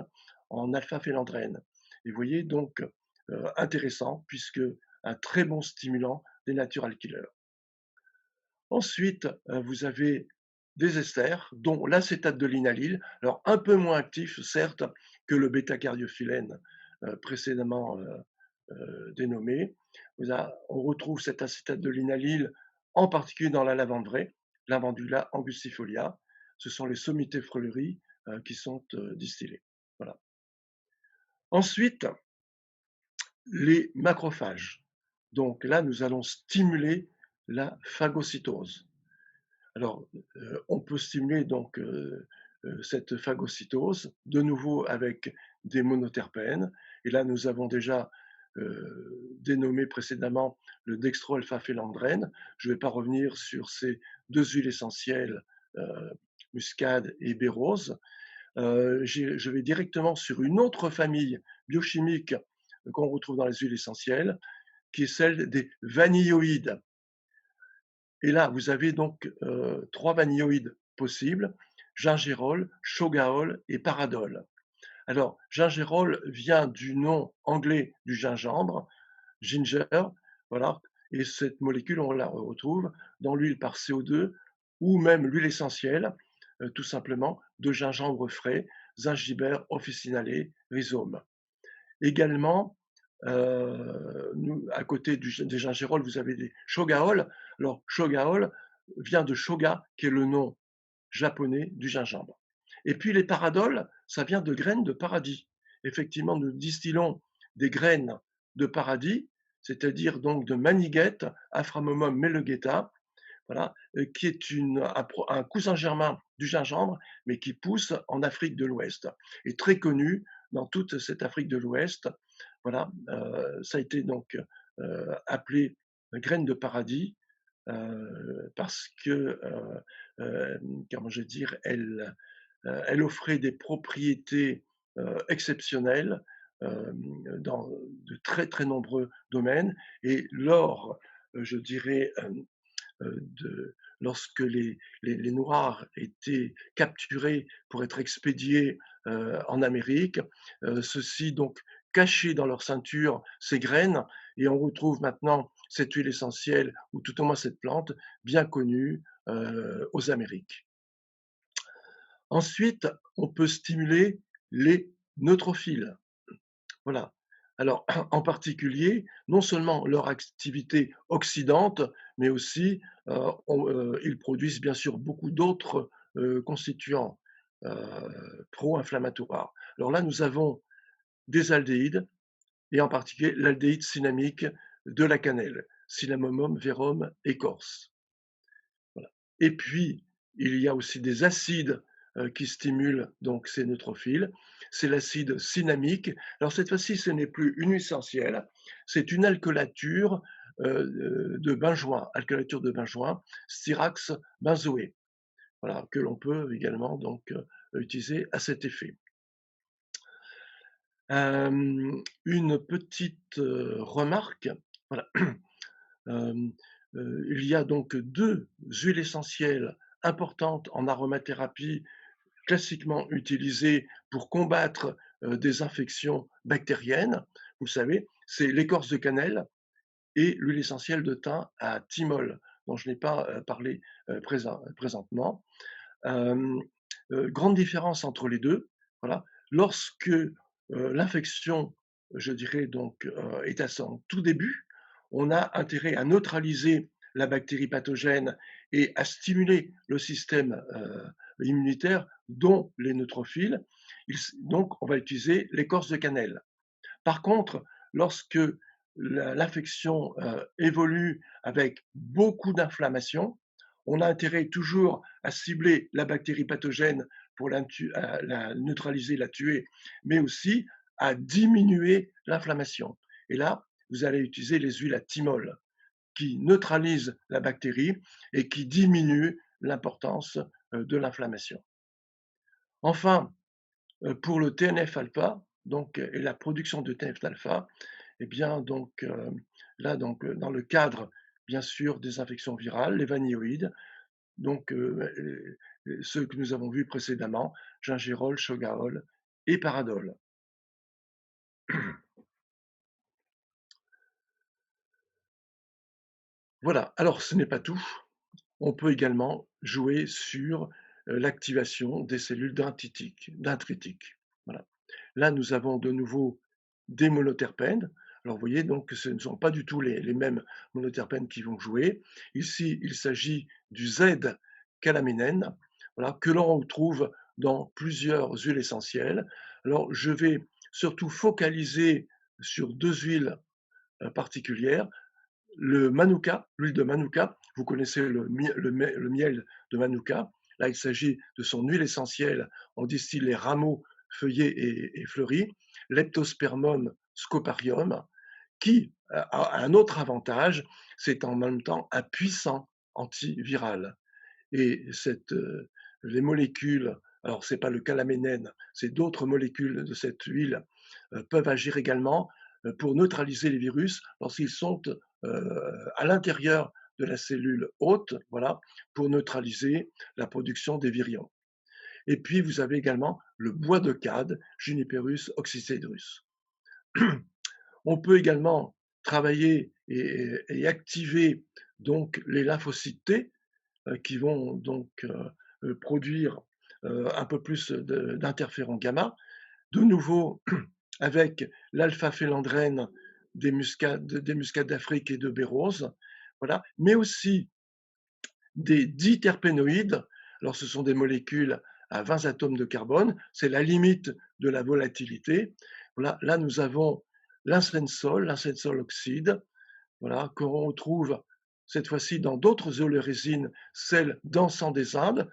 Speaker 3: en alpha-phélandrène. Et vous voyez, donc, intéressant, puisque un très bon stimulant des natural killers. Ensuite, vous avez des esters, dont l'acétate de linalyle, alors un peu moins actif, certes, que le bêta-cariophyllène précédemment dénommé. On retrouve cet acétate de linalyle en particulier dans la lavande vraie, Lavandula angustifolia. Ce sont les sommités freuleries qui sont distillées. Voilà. Ensuite, les macrophages. Donc là, nous allons stimuler la phagocytose. Alors, on peut stimuler donc cette phagocytose, de nouveau avec des monoterpènes. Et là, nous avons déjà dénommé précédemment le dextroalpha-phélandrène. Je ne vais pas revenir sur ces deux huiles essentielles, muscade et baie rose. Je vais directement sur une autre famille biochimique qu'on retrouve dans les huiles essentielles, qui est celle des vanilloïdes. Et là, vous avez donc 3 vanilloïdes possibles, gingérol, chogaol et paradol. Alors, gingérol vient du nom anglais du gingembre, ginger, voilà, et cette molécule, on la retrouve dans l'huile par CO2 ou même l'huile essentielle, tout simplement, de gingembre frais, Zingiber officinale rhizome. Également, à côté des gingérols, vous avez des shogaol. Alors, shogaol vient de shoga, qui est le nom japonais du gingembre. Et puis les paradoles, ça vient de graines de paradis. Effectivement, nous distillons des graines de paradis, c'est-à-dire donc de maniguette, Aphramomum melegueta, voilà, qui est un cousin germain du gingembre, mais qui pousse en Afrique de l'Ouest, et très connu dans toute cette Afrique de l'Ouest. Voilà, ça a été donc appelé graine de paradis parce que, comment je vais dire, elle offrait des propriétés exceptionnelles dans de très très nombreux domaines. Et lors, je dirais, lorsque les Noirs étaient capturés pour être expédiés en Amérique, ceux-ci donc cachaient dans leur ceinture ces graines, et on retrouve maintenant cette huile essentielle, ou tout au moins cette plante, bien connue aux Amériques. Ensuite, on peut stimuler les neutrophiles. Voilà. Alors, en particulier, non seulement leur activité oxydante, mais aussi, ils produisent bien sûr beaucoup d'autres constituants pro-inflammatoires. Alors là, nous avons des aldéhydes, et en particulier l'aldéhyde cinnamique de la cannelle, Cinnamomum verum écorce. Voilà. Et puis, il y a aussi des acides qui stimulent donc ces neutrophiles. C'est l'acide cinnamique. Alors cette fois-ci, ce n'est plus une huile essentielle, c'est une alcoolature de benjoin, Styrax benzoé, voilà, que l'on peut également donc utiliser à cet effet. Une petite remarque, voilà. Hem, il y a donc 2 huiles essentielles importantes en aromathérapie, classiquement utilisées pour combattre des infections bactériennes. Vous savez, c'est l'écorce de cannelle et l'huile essentielle de thym à thymol, dont je n'ai pas parlé présentement. Hem, Grande différence entre les 2, voilà. Lorsque l'infection, je dirais donc, est à son tout début, on a intérêt à neutraliser la bactérie pathogène et à stimuler le système immunitaire, dont les neutrophiles. Donc, on va utiliser l'écorce de cannelle. Par contre, lorsque l'infection évolue avec beaucoup d'inflammation, on a intérêt toujours à cibler la bactérie pathogène pour la neutraliser, la tuer, mais aussi à diminuer l'inflammation. Et là, vous allez utiliser les huiles à thymol qui neutralisent la bactérie et qui diminuent l'importance de l'inflammation. Enfin, pour le TNF-alpha, donc, et la production de TNF-alpha, eh bien, donc, là, donc, dans le cadre, bien sûr, des infections virales, les vanilloïdes, donc, ceux que nous avons vus précédemment, gingérol, chogaol et paradol. Voilà, alors ce n'est pas tout. On peut également jouer sur l'activation des cellules dendritiques. Voilà. Là, nous avons de nouveau des monoterpènes. Alors, vous voyez donc que ce ne sont pas du tout les mêmes monoterpènes qui vont jouer. Ici, il s'agit du Z-calaménène, voilà, que l'on retrouve dans plusieurs huiles essentielles. Alors, je vais surtout focaliser sur 2 huiles particulières. Le manuka, l'huile de manuka, vous connaissez le miel de manuka. Là, il s'agit de son huile essentielle. On distille les rameaux feuillés et fleuris. Leptospermum scoparium, qui a un autre avantage, c'est en même temps un puissant antiviral. Et les molécules, alors c'est pas le calaménène, c'est d'autres molécules de cette huile, peuvent agir également pour neutraliser les virus lorsqu'ils sont à l'intérieur de la cellule hôte, voilà, pour neutraliser la production des virions. Et puis vous avez également le bois de cade, Juniperus oxycedrus. On peut également travailler et activer donc les lymphocytes T qui vont donc produire un peu plus d'interféron gamma. De nouveau, avec l'alpha-félandrène des muscades d'Afrique et de Bérose, voilà, mais aussi des diterpénoïdes. Alors, ce sont des molécules à 20 atomes de carbone. C'est la limite de la volatilité. Voilà, là, nous avons l'insensol oxyde, voilà, qu'on retrouve cette fois-ci dans d'autres oléosines, celle d'encens des Indes,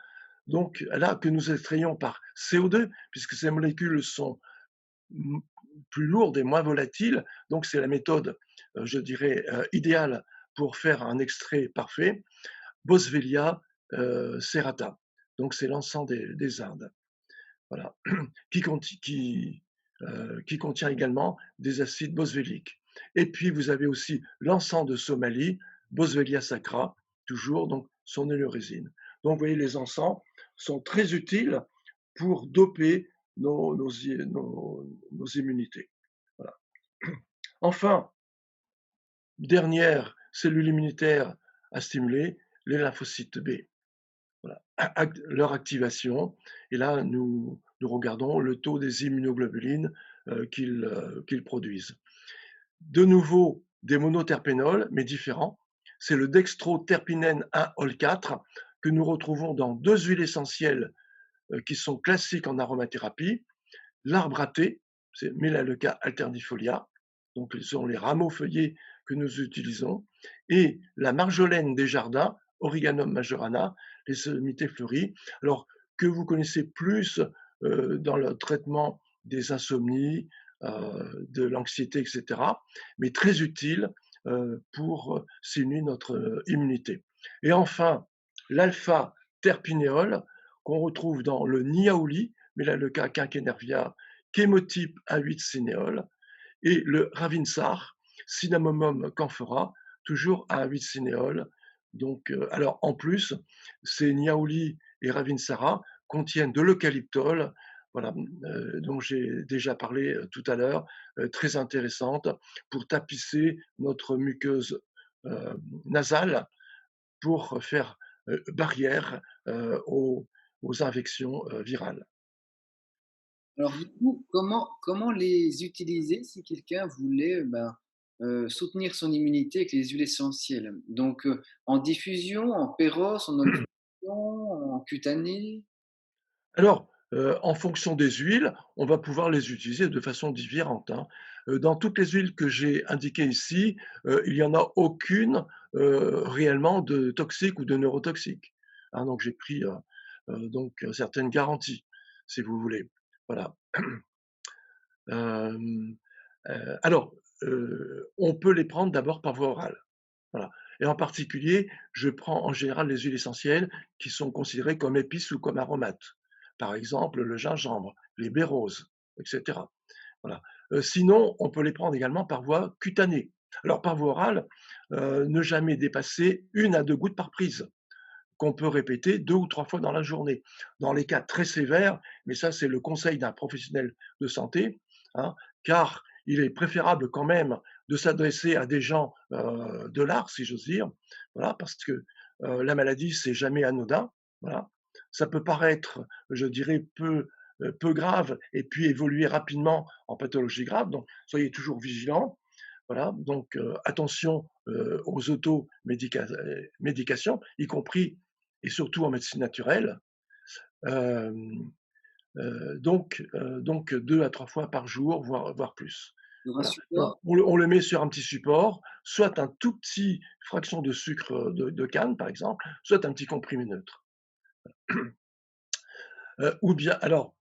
Speaker 3: donc là que nous extrayons par CO2, puisque ces molécules sont plus lourdes et moins volatiles, donc c'est la méthode, je dirais, idéale pour faire un extrait parfait. Boswellia serrata, donc c'est l'encens des Indes, voilà, qui contient également des acides boswelliques. Et puis vous avez aussi l'encens de Somalie, Boswellia sacra, toujours donc son éleurésine. Donc vous voyez, les encens sont très utiles pour doper nos immunités. Voilà. Enfin, dernière cellule immunitaire à stimuler, les lymphocytes B. Voilà. Leur activation, et là nous regardons le taux des immunoglobulines qu'ils produisent. De nouveau, des monoterpénols, mais différents. C'est le dextroterpinène 1-ol 4 que nous retrouvons dans deux huiles essentielles qui sont classiques en aromathérapie. L'arbre à thé, c'est Melaleuca alternifolia, donc ce sont les rameaux feuillés que nous utilisons, et la marjolaine des jardins, Origanum majorana, les sommité fleuries, alors que vous connaissez plus dans le traitement des insomnies, de l'anxiété, etc., mais très utile pour stimuler notre immunité. Et enfin, l'alpha-terpinéol, qu'on retrouve dans le niaouli, Melaleuca quinquenervia, chémotype A8 cinéole, et le ravinsar, Cinnamomum camphora, toujours A8 cinéole. Donc, alors en plus, ces niaouli et ravinsara contiennent de l'eucalyptol, voilà, dont j'ai déjà parlé tout à l'heure, très intéressante pour tapisser notre muqueuse nasale, pour faire barrière aux infections virales.
Speaker 2: Alors du coup, comment les utiliser si quelqu'un voulait, soutenir son immunité avec les huiles essentielles? Donc, en diffusion, en péros, en olfaction, en cutanée?
Speaker 3: Alors, en fonction des huiles, on va pouvoir les utiliser de façon différente, hein. Dans toutes les huiles que j'ai indiquées ici, il y en a aucune, réellement de toxique ou de neurotoxique, hein, donc j'ai pris, donc certaines garanties, si vous voulez. Voilà. Hem, alors, on peut les prendre d'abord par voie orale. Voilà, et en particulier, je prends en général les huiles essentielles qui sont considérées comme épices ou comme aromates. Par exemple, le gingembre, les baies roses, et cetera. Voilà. Sinon, on peut les prendre également par voie cutanée. Alors par voie orale, ne jamais dépasser 1 à 2 gouttes par prise, qu'on peut répéter 2 ou 3 fois dans la journée. Dans les cas très sévères, mais ça c'est le conseil d'un professionnel de santé, hein, car il est préférable quand même de s'adresser à des gens de l'art, si j'ose dire, voilà, parce que la maladie c'est jamais anodin, voilà. Ça peut paraître, je dirais, peu grave et puis évoluer rapidement en pathologie grave, donc soyez toujours vigilants. Voilà, donc attention aux auto-médications, y compris et surtout en médecine naturelle. Hem, donc 2 à 3 fois par jour, voire plus.
Speaker 2: Sur un
Speaker 3: Voilà. Alors
Speaker 2: support?
Speaker 3: on le met sur un petit support, soit un tout petit fraction de sucre de canne, par exemple, soit un petit comprimé neutre. Ou bien alors,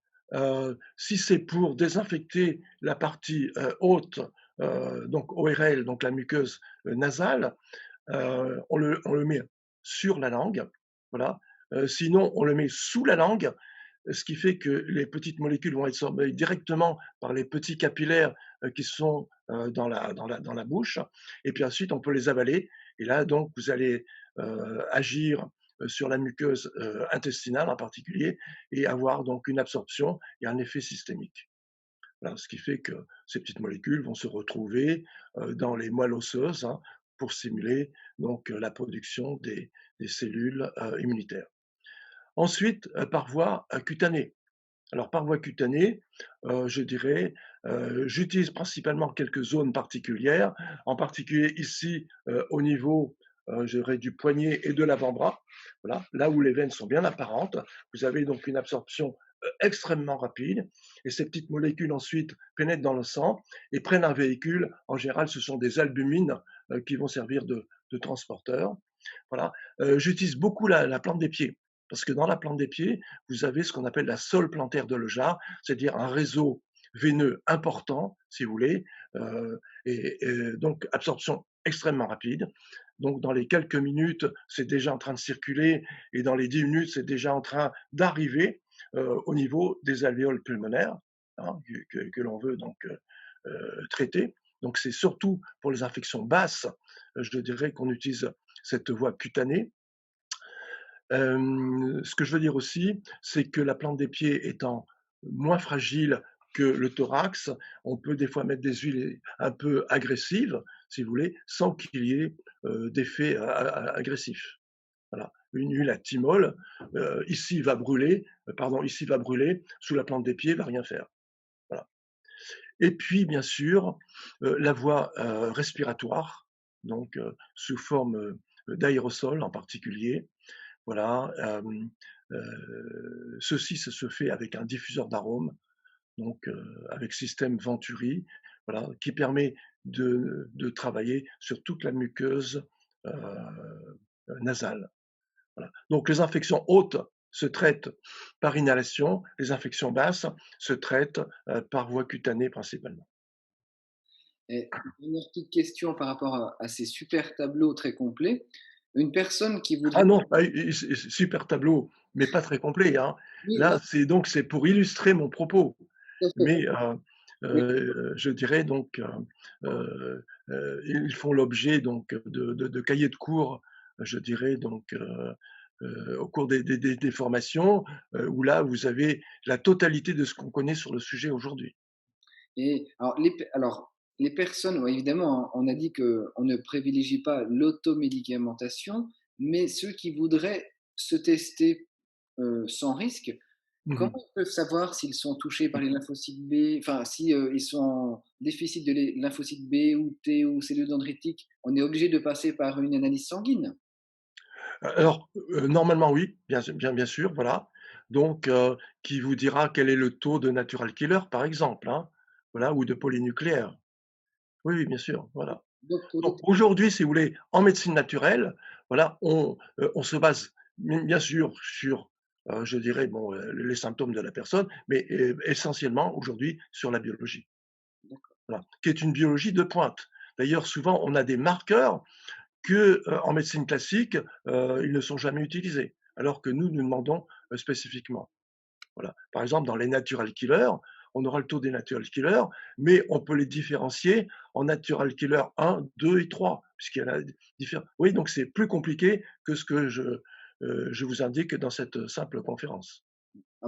Speaker 3: si c'est pour désinfecter la partie, haute, donc ORL, donc la muqueuse, nasale, on le met sur la langue, voilà. Sinon, on le met sous la langue, ce qui fait que les petites molécules vont être absorbées directement par les petits capillaires qui sont dans la bouche. Et puis ensuite, on peut les avaler. Et là, donc, vous allez agir sur la muqueuse intestinale en particulier et avoir donc une absorption et un effet systémique. Voilà, ce qui fait que ces petites molécules vont se retrouver dans les moelles osseuses, hein, pour stimuler donc la production des cellules immunitaires. Ensuite, par voie cutanée. Alors par voie cutanée, je dirais, j'utilise principalement quelques zones particulières, en particulier ici au niveau je dirais du poignet et de l'avant-bras, voilà, là où les veines sont bien apparentes. Vous avez donc une absorption extrêmement rapide et ces petites molécules ensuite pénètrent dans le sang et prennent un véhicule. En général, ce sont des albumines qui vont servir de transporteurs. Voilà. J'utilise beaucoup la plante des pieds parce que dans la plante des pieds, vous avez ce qu'on appelle la sole plantaire de Lejar, c'est-à-dire un réseau veineux important, si vous voulez, et donc absorption extrêmement rapide. Donc dans les quelques minutes, c'est déjà en train de circuler et dans les 10 minutes, c'est déjà en train d'arriver au niveau des alvéoles pulmonaires, hein, que l'on veut donc traiter. Donc c'est surtout pour les infections basses, je dirais qu'on utilise cette voie cutanée. Ce que je veux dire aussi, c'est que la plante des pieds étant moins fragile que le thorax, on peut des fois mettre des huiles un peu agressives, si vous voulez, sans qu'il y ait d'effet agressif. Voilà. Une huile à thymol, ici va brûler, pardon, ici va brûler, sous la plante des pieds, va rien faire. Voilà. Et puis, bien sûr, la voie respiratoire, donc sous forme d'aérosol en particulier, voilà, ceci, ça se fait avec un diffuseur d'arômes, donc avec système Venturi, voilà, qui permet de travailler sur toute la muqueuse nasale. Voilà. Donc les infections hautes se traitent par inhalation, les infections basses se traitent par voie cutanée principalement.
Speaker 2: Et une petite question par rapport à ces super tableaux très complets. Une personne qui voudrait
Speaker 3: Ah non, ah, super tableau, mais pas très complet, hein.
Speaker 2: oui,
Speaker 3: Là, c'est pour illustrer mon propos.
Speaker 2: tout à fait,
Speaker 3: Mais
Speaker 2: oui,
Speaker 3: je dirais donc, ils font l'objet donc de cahiers de cours, je dirais donc, au cours des formations, où là, vous avez la totalité de ce qu'on connaît sur le sujet aujourd'hui.
Speaker 2: et alors les personnes, ouais, évidemment, hein, on a dit qu'on ne privilégie pas l'automédicamentation, mais ceux qui voudraient se tester, sans risque, comment
Speaker 3: Mmh.
Speaker 2: ils peuvent savoir s'ils sont touchés par les lymphocytes B? Enfin, si, ils sont en déficit de lymphocytes B ou T ou cellules dendritiques, on est obligé de passer par une analyse sanguine?
Speaker 3: Alors, normalement oui, bien sûr, voilà. Donc, qui vous dira quel est le taux de natural killer, par exemple, hein, voilà, ou de polynucléaire. Oui, oui, bien sûr, voilà.
Speaker 2: Donc pour
Speaker 3: Donc
Speaker 2: détecter
Speaker 3: aujourd'hui, si vous voulez, en médecine naturelle, voilà, on se base bien sûr sur, je dirais, bon, les symptômes de la personne, mais essentiellement aujourd'hui sur la biologie, voilà, qui est une biologie de pointe. D'ailleurs, souvent, on a des marqueurs que, en médecine classique, ils ne sont jamais utilisés, alors que nous demandons, spécifiquement. Voilà. Par exemple, dans les natural killers, on aura le taux des natural killers, mais on peut les différencier en natural killer 1, 2 et 3, puisqu'il y en a différents. Oui, donc c'est plus compliqué que ce que je vous indique dans cette simple conférence.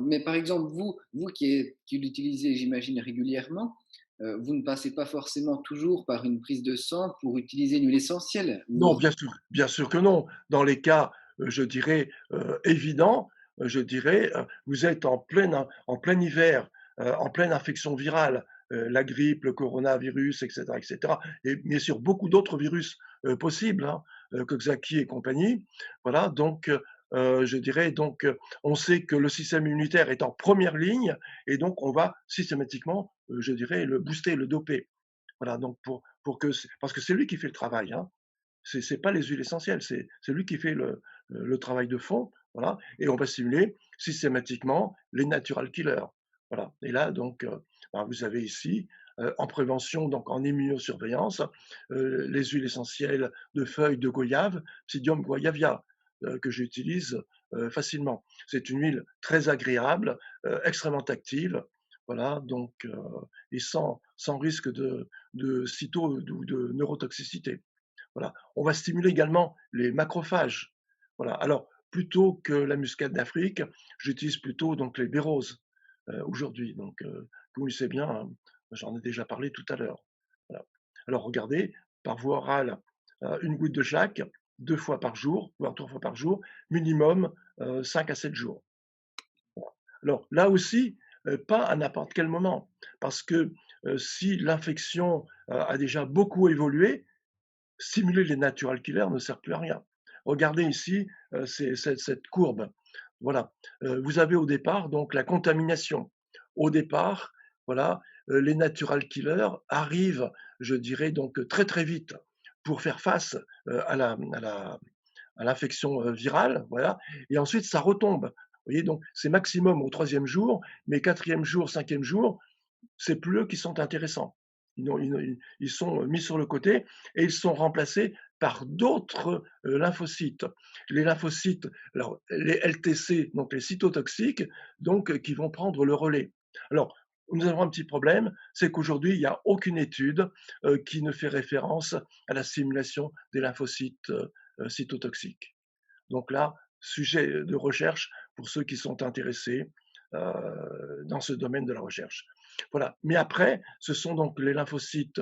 Speaker 2: mais par exemple, vous qui l'utilisez, j'imagine, régulièrement, vous ne passez pas forcément toujours par une prise de sang pour utiliser une huile essentielle?
Speaker 3: Non,
Speaker 2: Ou
Speaker 3: bien sûr que non. Dans les cas, je dirais, évidents, je dirais, vous êtes en plein hiver, en pleine infection virale, la grippe, le coronavirus et cetera et bien sûr beaucoup d'autres virus, possibles, hein, Coxsackie et compagnie. Voilà donc je dirais donc, on sait que le système immunitaire est en première ligne et donc on va systématiquement, je dirais, le booster, le doper. Voilà donc pour que parce que c'est lui qui fait le travail, hein. C'est pas les huiles essentielles, c'est lui qui fait le travail de fond, voilà et on va stimuler systématiquement les natural killers, voilà et là donc ben, vous avez ici, en prévention donc en immunosurveillance, les huiles essentielles de feuilles de goyave, Psyllium guayavia, que j'utilise, facilement. C'est une huile très agréable, extrêmement active, voilà donc et sans risque de cyto ou de neurotoxicité. Voilà. On va stimuler également les macrophages. Voilà. Alors, plutôt que la muscade d'Afrique, j'utilise plutôt donc les béroses aujourd'hui. Donc, comme vous le savez bien, hein, j'en ai déjà parlé tout à l'heure. Voilà. Alors, regardez, par voie orale, une goutte de chaque, 2 fois par jour, voire 3 fois par jour, minimum 5 à 7 jours. Alors, là aussi, pas à n'importe quel moment, parce que si l'infection a déjà beaucoup évolué, Stimuler les natural killers ne sert plus à rien. Regardez ici cette courbe. Voilà. Vous avez au départ donc la contamination. Au départ, voilà, les natural killers arrivent, je dirais donc très très vite pour faire face à l'infection virale, voilà. Et ensuite ça retombe. Vous voyez, donc c'est maximum au troisième jour, mais quatrième jour, cinquième jour, c'est plus eux qui sont intéressants. Ils sont mis sur le côté et ils sont remplacés par d'autres lymphocytes. Les lymphocytes, alors les LTC, donc les cytotoxiques, donc qui vont prendre le relais. Alors, nous avons un petit problème, c'est qu'aujourd'hui, il n'y a aucune étude qui ne fait référence à la stimulation des lymphocytes cytotoxiques. Donc là, sujet de recherche pour ceux qui sont intéressés dans ce domaine de la recherche. Voilà. Mais après, ce sont donc les lymphocytes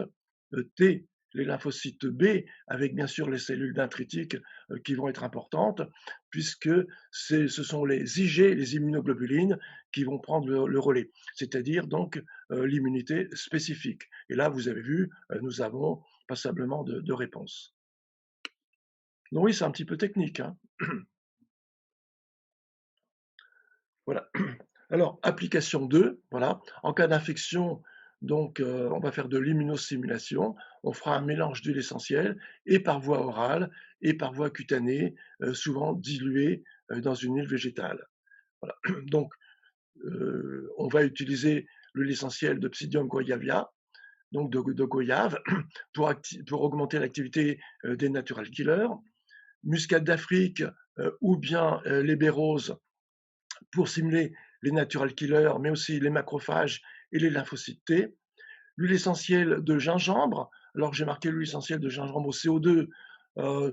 Speaker 3: T, les lymphocytes B, avec bien sûr les cellules dendritiques qui vont être importantes, puisque ce sont les IG, les immunoglobulines, qui vont prendre le relais, c'est-à-dire donc l'immunité spécifique. Et là, vous avez vu, nous avons passablement de réponses. Donc oui, c'est un petit peu technique, hein. Voilà. Alors, application 2, voilà. En cas d'infection, donc, on va faire de l'immunostimulation. On fera un mélange d'huile essentielle et par voie orale et par voie cutanée, souvent diluée dans une huile végétale. Voilà. Donc, on va utiliser l'huile essentielle de Psyllium guayavia, donc de goyave, pour augmenter l'activité des natural killers. Muscade d'Afrique ou bien les béroses pour simuler les natural killers, mais aussi les macrophages et les lymphocytes T. L'huile essentielle de gingembre, alors j'ai marqué l'huile essentielle de gingembre au CO2, euh,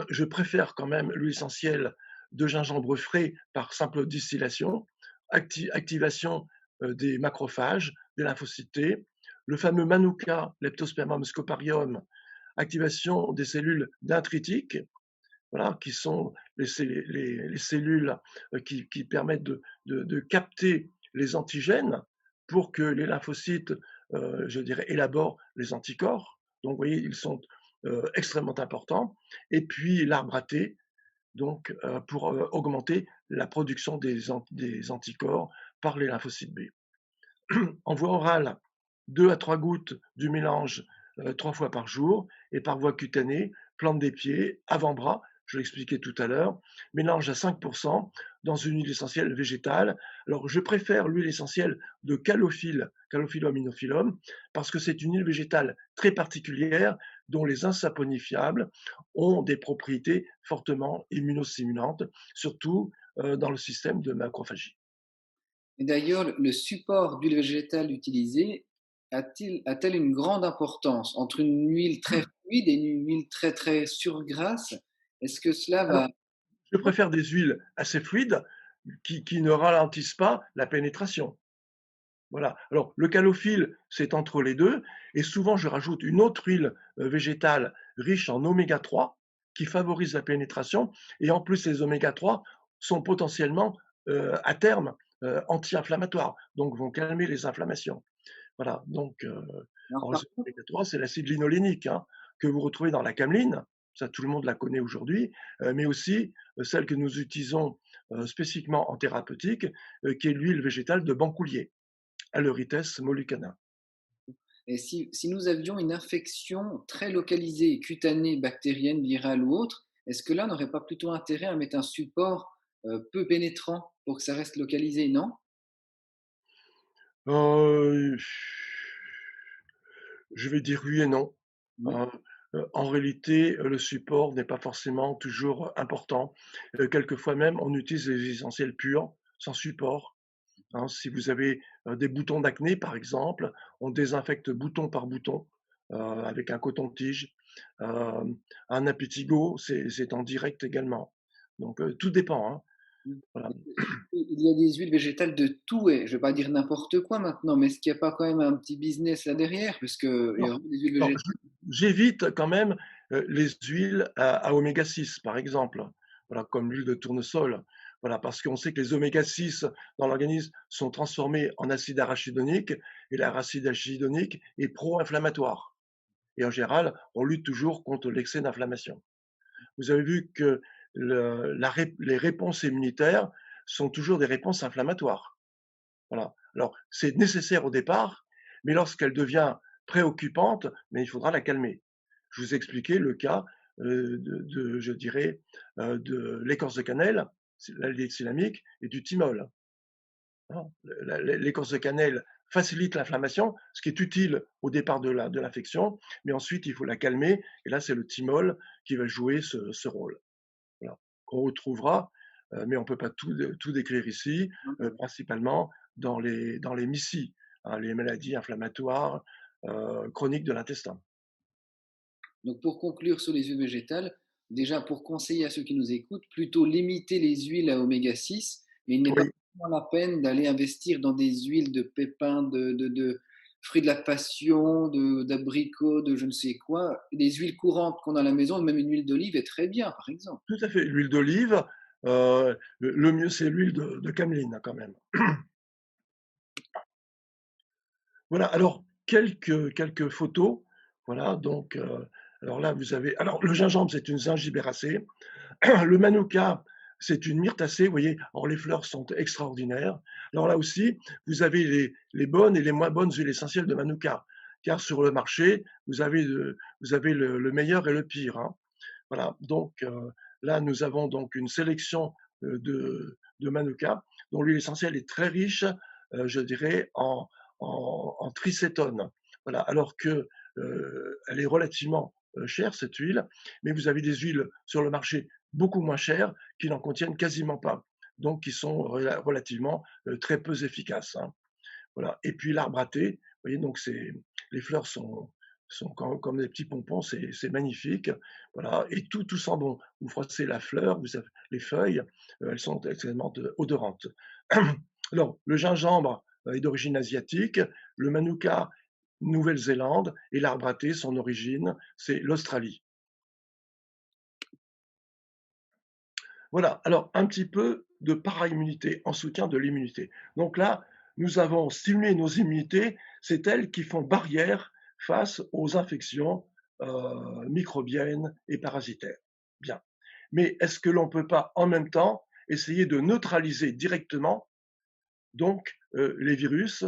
Speaker 3: je préfère quand même l'huile essentielle de gingembre frais par simple distillation, activation des macrophages, des lymphocytes T, le fameux Manuka, Leptospermum scoparium, activation des cellules dendritiques, voilà, qui sont les cellules qui permettent de capter les antigènes pour que les lymphocytes, je dirais, élaborent les anticorps. Donc, vous voyez, ils sont extrêmement importants. Et puis, l'arbre à thé, donc, pour augmenter la production des anticorps par les lymphocytes B. En voie orale, 2 à 3 gouttes du mélange 3 fois par jour et par voie cutanée, plante des pieds, avant-bras, je l'expliquais tout à l'heure, mélange à 5% dans une huile essentielle végétale. Alors, je préfère l'huile essentielle de Calophyllum inophyllum, parce que c'est une huile végétale très particulière dont les insaponifiables ont des propriétés fortement immunostimulantes, surtout dans le système de macrophagie.
Speaker 2: Et d'ailleurs, le support d'huile végétale utilisé a-t-elle une grande importance entre une huile très fluide et une huile très très surgrasse? Est-ce que cela
Speaker 3: Alors,
Speaker 2: va...
Speaker 3: je préfère des huiles assez fluides qui ne ralentissent pas la pénétration. Voilà. Alors, le calophylle, c'est entre les deux. Et souvent, je rajoute une autre huile végétale riche en oméga 3 qui favorise la pénétration. Et en plus, les oméga 3 sont potentiellement, à terme, anti-inflammatoires, donc vont calmer les inflammations. Voilà. Donc,
Speaker 2: Alors,
Speaker 3: alors,
Speaker 2: par
Speaker 3: les
Speaker 2: contre,
Speaker 3: oméga 3, c'est l'acide linolénique hein, que vous retrouvez dans la cameline. Ça, tout le monde la connaît aujourd'hui, mais aussi celle que nous utilisons spécifiquement en thérapeutique, qui est l'huile végétale de Bancoulier. Alerites mollicana.
Speaker 2: et si nous avions une infection très localisée, cutanée, bactérienne, virale ou autre, est-ce que là, on n'aurait pas plutôt intérêt à mettre un support peu pénétrant pour que ça reste localisé, non?
Speaker 3: Euh, je vais dire oui et non.
Speaker 2: Oui.
Speaker 3: Euh, En réalité, le support n'est pas forcément toujours important. Quelquefois même, on utilise les essentiels purs, sans support. Hein. Si vous avez des boutons d'acné, par exemple, on désinfecte bouton par bouton avec un coton-tige. Euh, un impétigo, c'est en direct également. Donc, tout dépend. Hein.
Speaker 2: Mmh.
Speaker 3: Voilà.
Speaker 2: Il y a des huiles végétales de tout et je ne vais pas dire n'importe quoi maintenant, mais est-ce qu'il n'y a pas quand même un petit business là derrière? Parce qu'il y a
Speaker 3: Alors,
Speaker 2: vraiment des huiles
Speaker 3: alors,
Speaker 2: végétales.
Speaker 3: j'évite quand même les huiles à oméga 6, par exemple, voilà, comme l'huile de tournesol. Voilà, parce qu'on sait que les oméga 6 dans l'organisme sont transformés en acide arachidonique et l'acide arachidonique est pro-inflammatoire. et en général, on lutte toujours contre l'excès d'inflammation. Vous avez vu que les réponses immunitaires sont toujours des réponses inflammatoires. Voilà. Alors, c'est nécessaire au départ, mais lorsqu'elle devient préoccupante, mais il faudra la calmer. Je vous ai expliqué le cas je dirais, de l'écorce de cannelle, l'aldéhyde cynamique, et du thymol. Hein. L'écorce de cannelle facilite l'inflammation, ce qui est utile au départ de l'infection, mais ensuite il faut la calmer, et là c'est le thymol qui va jouer ce rôle. Voilà. Qu'on retrouvera, mais on ne peut pas tout décrire ici, principalement dans les MICI, hein, les maladies inflammatoires chroniques de l'intestin.
Speaker 2: Donc, pour conclure sur les huiles végétales, déjà pour conseiller à ceux qui nous écoutent, plutôt limiter les huiles à oméga 6, mais il n'est pas
Speaker 3: Oui,
Speaker 2: vraiment la peine d'aller investir dans des huiles de pépins, de fruits de la passion, d'abricots, de je ne sais quoi. Des huiles courantes qu'on a à la maison, même une huile d'olive est très bien, par exemple.
Speaker 3: tout à fait. L'huile d'olive, le mieux c'est l'huile de cameline quand même. Voilà, alors quelques photos. Voilà, donc alors là vous avez alors le gingembre, c'est une gingibéracée. Le manuka, c'est une myrtacée, vous voyez? Alors les fleurs sont extraordinaires. Alors là aussi, vous avez les bonnes et les moins bonnes huiles essentielles de manuka, car sur le marché, vous avez le meilleur et le pire, hein. Voilà, donc là, nous avons donc une sélection de manuka, dont l'huile essentielle est très riche, je dirais, en tricétone. Voilà, alors que elle est relativement chère, cette huile, mais vous avez des huiles sur le marché beaucoup moins chères qui n'en contiennent quasiment pas, donc qui sont relativement très peu efficaces, hein. Voilà. Et puis l'arbre à thé, vous voyez, donc les fleurs sont comme des petits pompons, c'est magnifique. Voilà. Et tout sent bon. Vous froissez la fleur, vous avez les feuilles, elles sont extrêmement odorantes. Alors, le gingembre est d'origine asiatique, le manuka, Nouvelle-Zélande, et l'arbre à thé, son origine, c'est l'Australie. Voilà, alors un petit peu de para-immunité en soutien de l'immunité. Donc là, nous avons stimulé nos immunités, c'est elles qui font barrière face aux infections microbiennes et parasitaires. Bien. Mais est-ce que l'on ne peut pas en même temps essayer de neutraliser directement donc les virus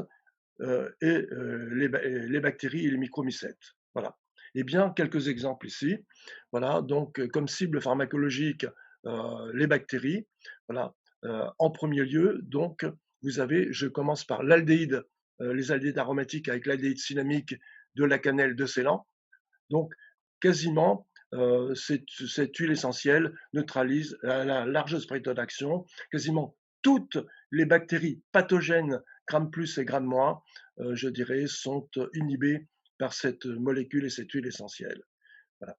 Speaker 3: les bactéries et les micromycètes? Voilà. Eh bien, quelques exemples ici. Voilà, donc comme cible pharmacologique, les bactéries. Voilà. En premier lieu, donc, vous avez, je commence par l'aldéhyde, les aldéhydes aromatiques avec l'aldéhyde cynamique de la cannelle de Ceylan. Donc, quasiment, cette huile essentielle neutralise à la large spectre d'action quasiment toutes les bactéries pathogènes, Gram plus et Gram moins, je dirais, sont inhibées par cette molécule et cette huile essentielle. Voilà.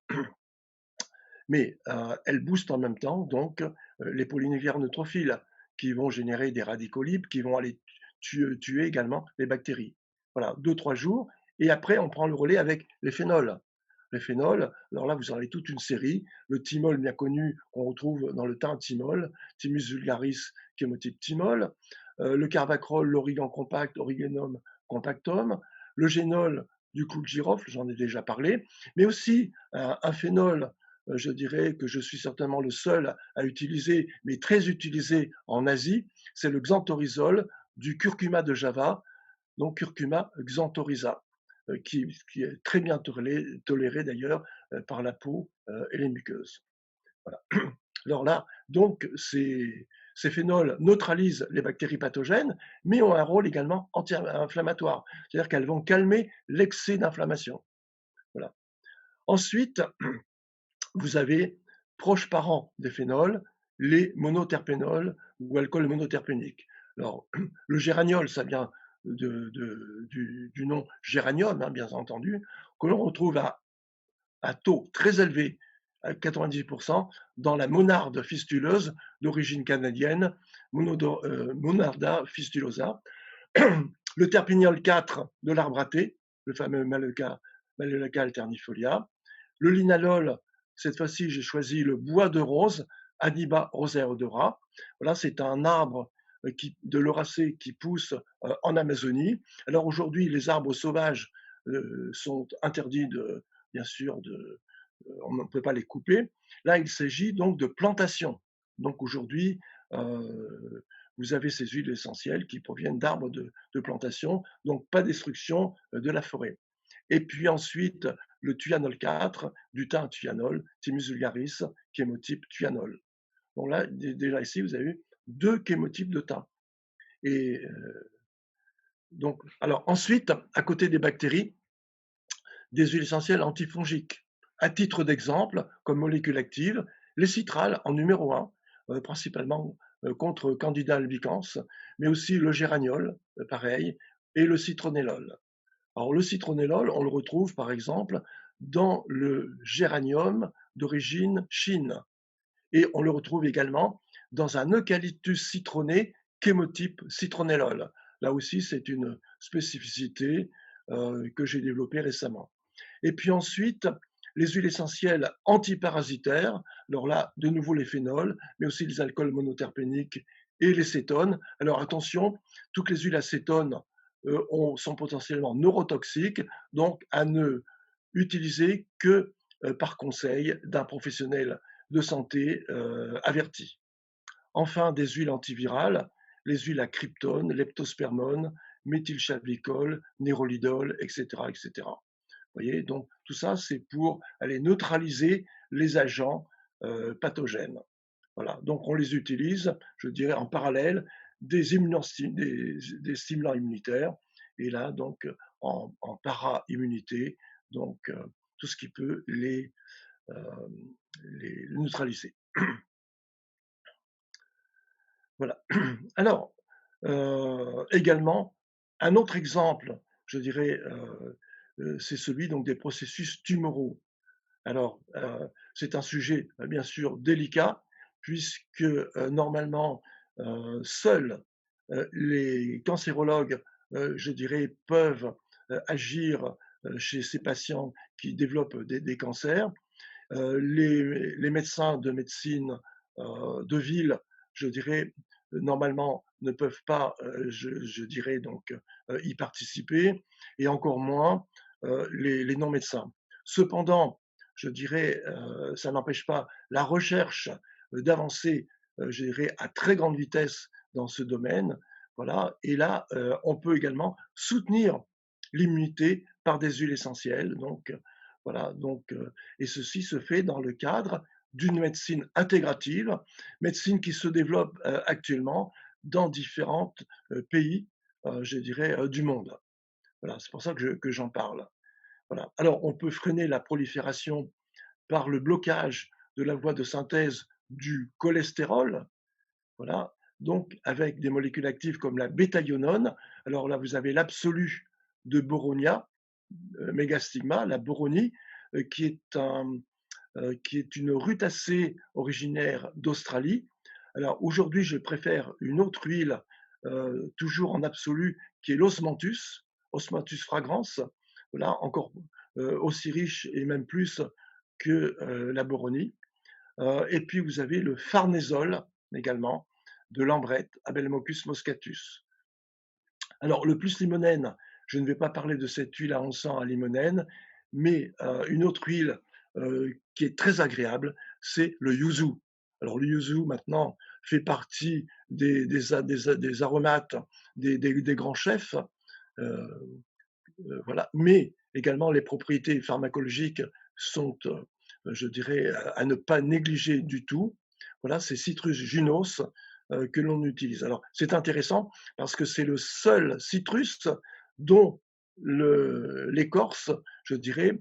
Speaker 3: Mais elle booste en même temps donc les pollinélières neutrophiles qui vont générer des radicaux libres qui vont aller tuer également les bactéries. Voilà, 2-3 jours. Et après, on prend le relais avec les phénols. Les phénols, alors là, vous en avez toute une série. Le thymol bien connu qu'on retrouve dans le thym thymol, Thymus vulgaris, chémotype thymol. Le carbacrol, l'origan compact, Origanum compactum. Le génol, du clou de girofle, j'en ai déjà parlé. Mais aussi un phénol, je dirais que je suis certainement le seul à utiliser, mais très utilisé en Asie, c'est le xanthorizol du curcuma de Java, donc curcuma xanthorhiza, qui est très bien toléré d'ailleurs par la peau et les muqueuses. Voilà. Alors là, donc, ces phénols neutralisent les bactéries pathogènes, mais ont un rôle également anti-inflammatoire, c'est-à-dire qu'elles vont calmer l'excès d'inflammation. Voilà. Ensuite, vous avez, proches parents des phénols, les monoterpénols ou alcools monoterpéniques. Alors, le géraniol, ça vient du nom géranium, hein, bien entendu, que l'on retrouve à taux très élevé, à 90%, dans la monarde fistuleuse d'origine canadienne, Monarda fistulosa. Le terpignol 4 de l'arbre à thé, le fameux Maleuca alternifolia. Le linalol, cette fois-ci, j'ai choisi le bois de rose, Aniba roseodora. Voilà, c'est un arbre de l'Euracée qui pousse en Amazonie. Alors aujourd'hui, les arbres sauvages sont interdits bien sûr, on ne peut pas les couper. Là, il s'agit donc de plantation. Donc aujourd'hui, vous avez ces huiles essentielles qui proviennent d'arbres de plantation, donc pas destruction de la forêt. Et puis ensuite, le thuanol 4, du thym thuanol, Thymus vulgaris, chémotype thuanol. Donc là, déjà ici, vous avez eu deux chémotypes de thym. Et donc, alors ensuite, à côté des bactéries, des huiles essentielles antifongiques. À titre d'exemple, comme molécule active, les citrales en numéro 1, principalement contre Candida albicans, mais aussi le géraniol, pareil, et le citronellol. Alors le citronellol, on le retrouve par exemple dans le géranium d'origine Chine, et on le retrouve également dans un eucalyptus citronné chémotype citronellol. Là aussi, c'est une spécificité que j'ai développée récemment. Et puis ensuite, les huiles essentielles antiparasitaires, alors là, de nouveau les phénols, mais aussi les alcools monoterpéniques et les cétones. Alors attention, toutes les huiles acétones sont potentiellement neurotoxiques, donc à ne utiliser que par conseil d'un professionnel de santé averti. Enfin, des huiles antivirales, les huiles à kryptone, leptospermone, méthylchavicol, nérolidol, etc., etc. Vous voyez, donc tout ça, c'est pour aller neutraliser les agents pathogènes. Voilà, donc on les utilise, je dirais, en parallèle des stimulants immunitaires, et là, donc, en para-immunité, donc tout ce qui peut euh, les neutraliser. Voilà. Alors, également, un autre exemple, je dirais, c'est celui donc des processus tumoraux. Alors, c'est un sujet bien sûr délicat, puisque normalement, seuls les cancérologues, je dirais, peuvent agir chez ces patients qui développent des cancers. Les médecins de médecine de ville, je dirais, normalement ne peuvent pas, je dirais donc, y participer, et encore moins les non-médecins. Cependant, je dirais, ça n'empêche pas la recherche d'avancer, je dirais, à très grande vitesse dans ce domaine. Voilà. Et là, on peut également soutenir l'immunité par des huiles essentielles. Donc, voilà. Donc, et ceci se fait dans le cadre d'une médecine intégrative, médecine qui se développe actuellement dans différents pays, je dirais, du monde. Voilà, c'est pour ça que j'en parle. Voilà. Alors, on peut freiner la prolifération par le blocage de la voie de synthèse du cholestérol, voilà, donc avec des molécules actives comme la bêta-ionone. Alors là, vous avez l'absolu de Boronia, mégastigma, la boronie, qui qui est une rutacée originaire d'Australie. Alors aujourd'hui, je préfère une autre huile, toujours en absolu, qui est l'osmanthus, Osmanthus fragrans, voilà, encore aussi riche et même plus que la boronie. Et puis vous avez le farnésol également, de l'ambrette, Abelmochus moscatus. Alors le plus limonène, je ne vais pas parler de cette huile à encens à limonène, mais une autre huile qui est très agréable, c'est le yuzu. Alors le yuzu maintenant fait partie des aromates des grands chefs, euh, voilà, mais également les propriétés pharmacologiques sont, je dirais, à ne pas négliger du tout. Voilà, c'est Citrus junos que l'on utilise. Alors, c'est intéressant parce que c'est le seul citrus dont l'écorce, je dirais,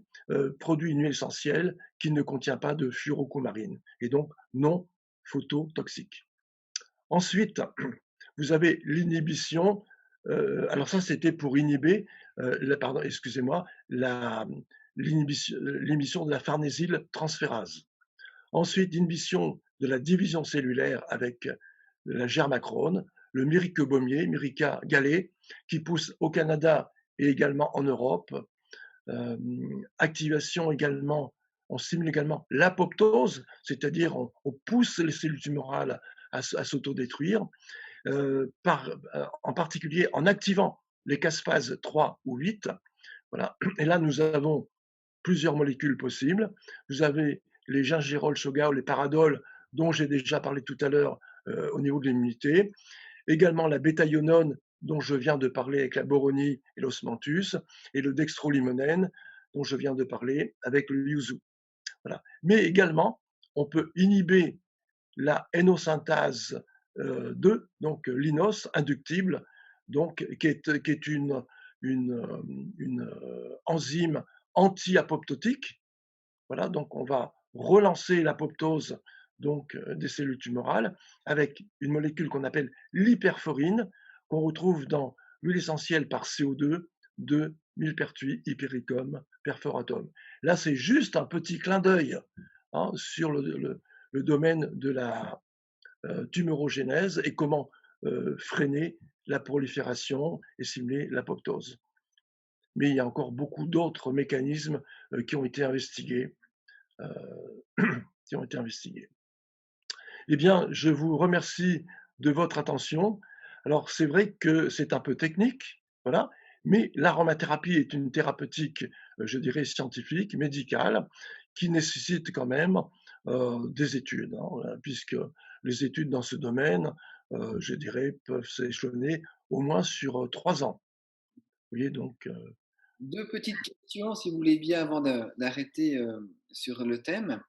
Speaker 3: produit une huile essentielle qui ne contient pas de furocomarine et donc non phototoxique. Ensuite, vous avez l'inhibition. Alors ça, c'était pour inhiber, pardon, excusez-moi, l'inhibition de la farnésyle transférase. Ensuite, inhibition de la division cellulaire avec la germacrone, le myrique-baumier, Myrica gallet, qui pousse au Canada et également en Europe. Activation également, on stimule également l'apoptose, c'est-à-dire on pousse les cellules tumorales à s'autodétruire, en particulier en activant les caspases 3 ou 8. Voilà. Et là, nous avons plusieurs molécules possibles. Vous avez les gingerol, shoga ou les paradols, dont j'ai déjà parlé tout à l'heure au niveau de l'immunité. Également la bêta-ionone, dont je viens de parler avec la boronie et l'osmanthus, et le dextrolimonène, dont je viens de parler avec le yuzu. Voilà. Mais également, on peut inhiber la hénosynthase 2, donc l'inos inductible, donc, qui est une enzyme anti-apoptotique. Voilà, donc on va relancer l'apoptose donc des cellules tumorales avec une molécule qu'on appelle l'hyperforine, qu'on retrouve dans l'huile essentielle par CO2 de millepertuis hypericum perforatum. Là, c'est juste un petit clin d'œil sur le domaine de la tumorogénèse et comment freiner la prolifération et simuler l'apoptose. Mais il y a encore beaucoup d'autres mécanismes qui ont été investigués. Qui ont été investigués. Eh bien, je vous remercie de votre attention. Alors, c'est vrai que c'est un peu technique, voilà, mais l'aromathérapie est une thérapeutique, je dirais, scientifique, médicale, qui nécessite quand même des études, puisque les études dans ce domaine, je dirais, peuvent s'échelonner au moins sur 3 ans. Vous voyez, donc,
Speaker 2: Deux petites questions, si vous voulez bien, avant d'arrêter sur le thème.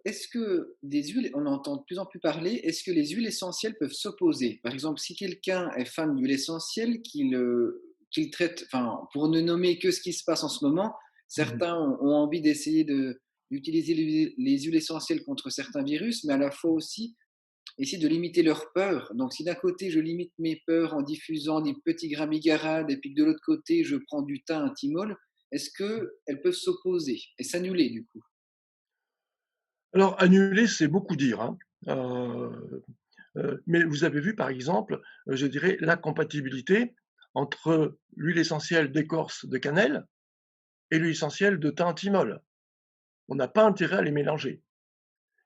Speaker 2: Est-ce que des huiles, on en entend de plus en plus parler, est-ce que les huiles essentielles peuvent s'opposer? Par exemple, si quelqu'un est fan d'huile essentielle, qu'il traite, enfin, pour ne nommer que ce qui se passe en ce moment, certains ont envie d'essayer d'utiliser les huiles essentielles contre certains virus, mais à la fois aussi essayer de limiter leurs peurs. Donc, si d'un côté, je limite mes peurs en diffusant des petits grains bigarades, et puis que de l'autre côté, je prends du thym, un thymol, est-ce qu'elles peuvent s'opposer et s'annuler du coup?
Speaker 3: alors annuler, c'est beaucoup dire, hein. Mais vous avez vu, par exemple, je dirais, la compatibilité entre l'huile essentielle d'écorce de cannelle et l'huile essentielle de thym thymol. On n'a pas intérêt à les mélanger.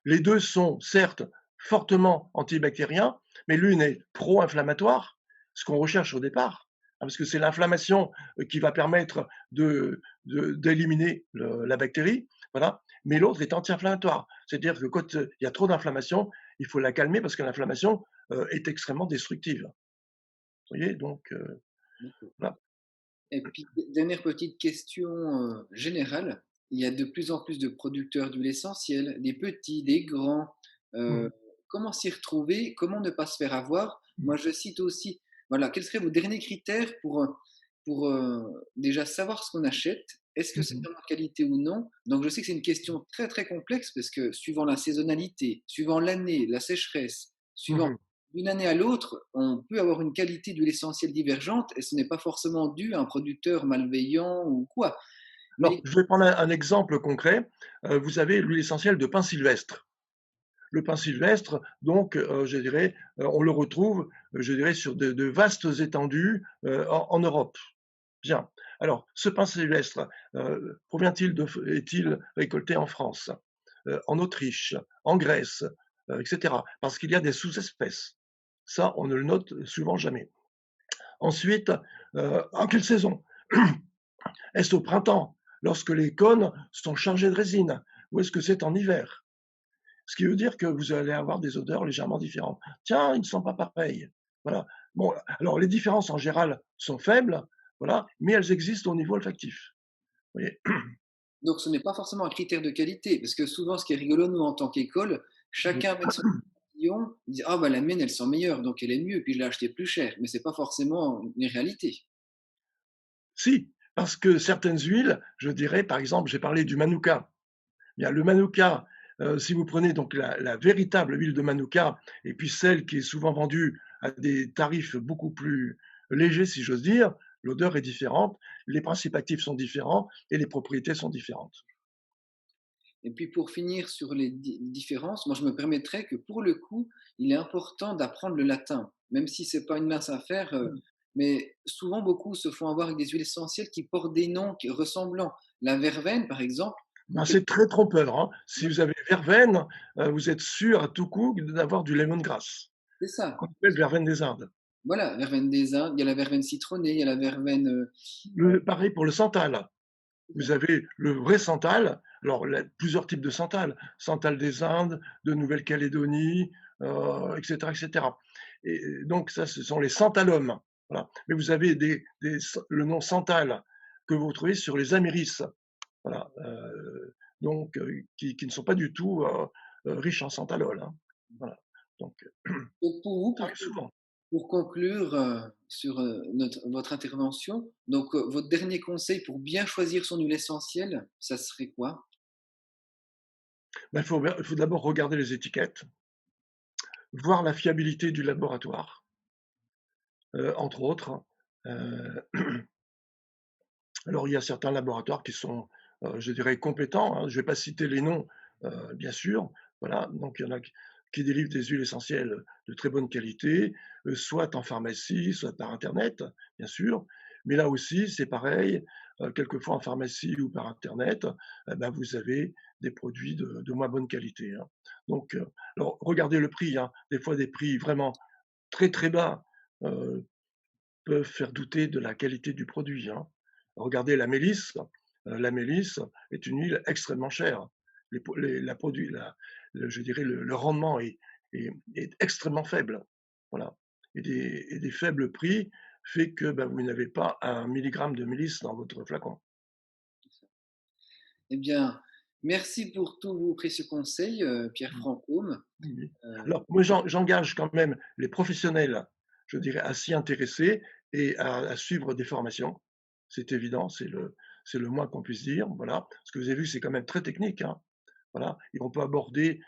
Speaker 3: Les deux sont certes fortement antibactériens, mais l'une est pro-inflammatoire, ce qu'on recherche au départ, parce que c'est l'inflammation qui va permettre d'éliminer la bactérie, voilà. Mais l'autre est anti-inflammatoire, c'est-à-dire que quand il y a trop d'inflammation, il faut la calmer parce que l'inflammation est extrêmement destructive. Vous voyez, donc voilà.
Speaker 2: Et puis, dernière petite question générale. Il y a de plus en plus de producteurs d'huile essentielle, des petits, des grands. Euh,
Speaker 3: Mhm.
Speaker 2: Comment s'y retrouver? Comment ne pas se faire avoir? Moi, je cite aussi, voilà, quels seraient vos derniers critères pour déjà savoir ce qu'on achète? Est-ce que c'est
Speaker 3: Mhm.
Speaker 2: vraiment de qualité ou non? Donc, je sais que c'est une question très, très complexe parce que suivant la saisonnalité, suivant l'année, la sécheresse, suivant
Speaker 3: Mhm.
Speaker 2: d'une année à l'autre, on peut avoir une qualité d'huile essentielle divergente et ce n'est pas forcément dû à un producteur malveillant ou quoi.
Speaker 3: Alors,
Speaker 2: Mais
Speaker 3: je vais prendre un exemple concret. Vous avez l'huile essentielle de pin sylvestre. Le pin sylvestre, donc, je dirais, on le retrouve, je dirais, sur de vastes étendues en Europe. Bien. Alors, ce pin sylvestre, provient-il est-il récolté en France, en Autriche, en Grèce, etc. Parce qu'il y a des sous-espèces. Ça, on ne le note souvent jamais. Ensuite, en quelle saison? Est-ce au printemps, lorsque les cônes sont chargés de résine, ou est-ce que c'est en hiver? Ce qui veut dire que vous allez avoir des odeurs légèrement différentes. Tiens, ils ne sont pas pareils. Voilà. Bon, alors les différences en général sont faibles, voilà, mais elles existent au niveau olfactif. Vous voyez.
Speaker 2: donc ce n'est pas forcément un critère de qualité, parce que souvent ce qui est rigolo, nous en tant qu'école, chacun avec son échantillon, dit ah bah la mienne elle sent meilleure, donc elle est mieux, puis je l'ai achetée plus cher, mais c'est pas forcément une réalité.
Speaker 3: Si, parce que certaines huiles, je dirais, par exemple, j'ai parlé du manuka. Bien, le manuka, si vous prenez donc la véritable huile de manuka et puis celle qui est souvent vendue à des tarifs beaucoup plus légers, si j'ose dire, l'odeur est différente, les principes actifs sont différents et les propriétés sont différentes.
Speaker 2: Et puis pour finir sur les différences, moi je me permettrais que pour le coup, il est important d'apprendre le latin, même si c'est pas une mince affaire, mais souvent beaucoup se font avoir avec des huiles essentielles qui portent des noms ressemblants. La verveine, par exemple,
Speaker 3: Ben, c'est très trompeur, hein. Si vous avez verveine, vous êtes sûr à tout coup d'avoir du lemongrass,
Speaker 2: c'est ça.
Speaker 3: qu'on appelle verveine des Indes.
Speaker 2: Voilà, verveine des Indes, il y a la verveine citronnée, il y a la verveine,
Speaker 3: Pareil pour le santal. Vous avez le vrai santal, alors plusieurs types de santal, santal des Indes, de Nouvelle-Calédonie, et cetera, et cetera. Et donc ça, ce sont les santalums. Voilà. Mais vous avez le nom santal que vous trouvez sur les améris, voilà, donc qui ne sont pas du tout riches en santalol. Hein. Voilà. Donc
Speaker 2: Donc pour vous,
Speaker 3: ça arrive souvent.
Speaker 2: pour conclure sur votre intervention, donc votre dernier conseil pour bien choisir son huile essentielle, ça serait quoi?
Speaker 3: Ben, il faut d'abord regarder les étiquettes, voir la fiabilité du laboratoire, entre autres. Euh, Alors, il y a certains laboratoires qui sont, je dirais, compétents, hein. Je ne vais pas citer les noms, bien sûr. Voilà, donc il y en a qui délivrent des huiles essentielles de très bonne qualité, soit en pharmacie, soit par internet, bien sûr. Mais là aussi, c'est pareil, quelquefois en pharmacie ou par internet, bah, vous avez des produits de moins bonne qualité, hein. Donc, alors regardez le prix, hein. Des fois des prix vraiment très, très bas, heu, peuvent faire douter de la qualité du produit, hein. Regardez la mélisse est une huile extrêmement chère. La produit, je dirais le rendement est extrêmement faible. Voilà. Et des faibles prix fait que ben, vous n'avez pas un milligramme de mélisse dans votre flacon.
Speaker 2: Eh bien, merci pour tous vos précieux conseils, Pierre
Speaker 3: Mm.
Speaker 2: Francôme.
Speaker 3: Oui.
Speaker 2: Euh,
Speaker 3: Alors, moi, j'engage quand même les professionnels, je dirais, à s'y intéresser et à suivre des formations. C'est évident, c'est le moins qu'on puisse dire. Voilà. Ce que vous avez vu, c'est quand même très technique, hein. Voilà. Et on peut aborder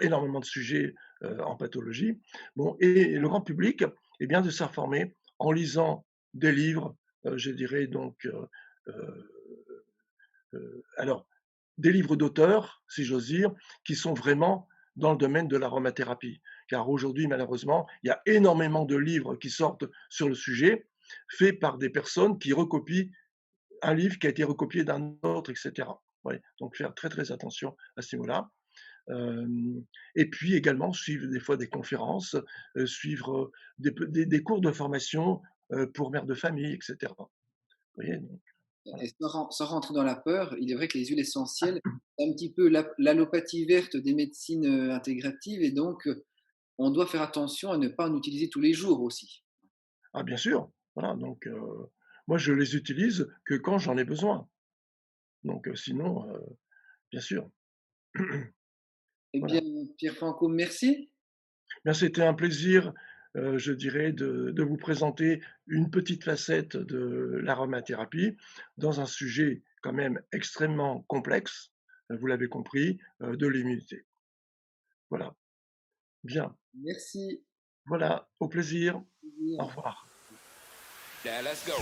Speaker 3: énormément de sujets en pathologie. Bon, et le grand public, est bien de s'informer en lisant des livres, je dirais donc, euh, alors, des livres d'auteurs, si j'ose dire, qui sont vraiment dans le domaine de l'aromathérapie. Car aujourd'hui, malheureusement, il y a énormément de livres qui sortent sur le sujet, faits par des personnes qui recopient un livre qui a été recopié d'un autre, etc. Ouais, donc faire très très attention à ce niveau-là. Euh, et puis également suivre des fois des conférences, suivre des cours de formation pour mères de famille, etc. Vous voyez, donc, voilà.
Speaker 2: et sans rentrer dans la peur, il est vrai que les huiles essentielles, c'est un petit peu l'allopathie verte des médecines intégratives, et donc on doit faire attention à ne pas en utiliser tous les jours aussi.
Speaker 3: Ah bien sûr, voilà, donc moi je les utilise que quand j'en ai besoin. Donc sinon, bien sûr.
Speaker 2: Eh bien,
Speaker 3: Voilà.
Speaker 2: Pierre Francôme, merci.
Speaker 3: Bien, c'était un plaisir, je dirais, de vous présenter une petite facette de l'aromathérapie dans un sujet quand même extrêmement complexe, vous l'avez compris, de l'immunité. Voilà. Bien.
Speaker 2: Merci.
Speaker 3: Voilà, au plaisir. Au revoir.
Speaker 1: Now let's go.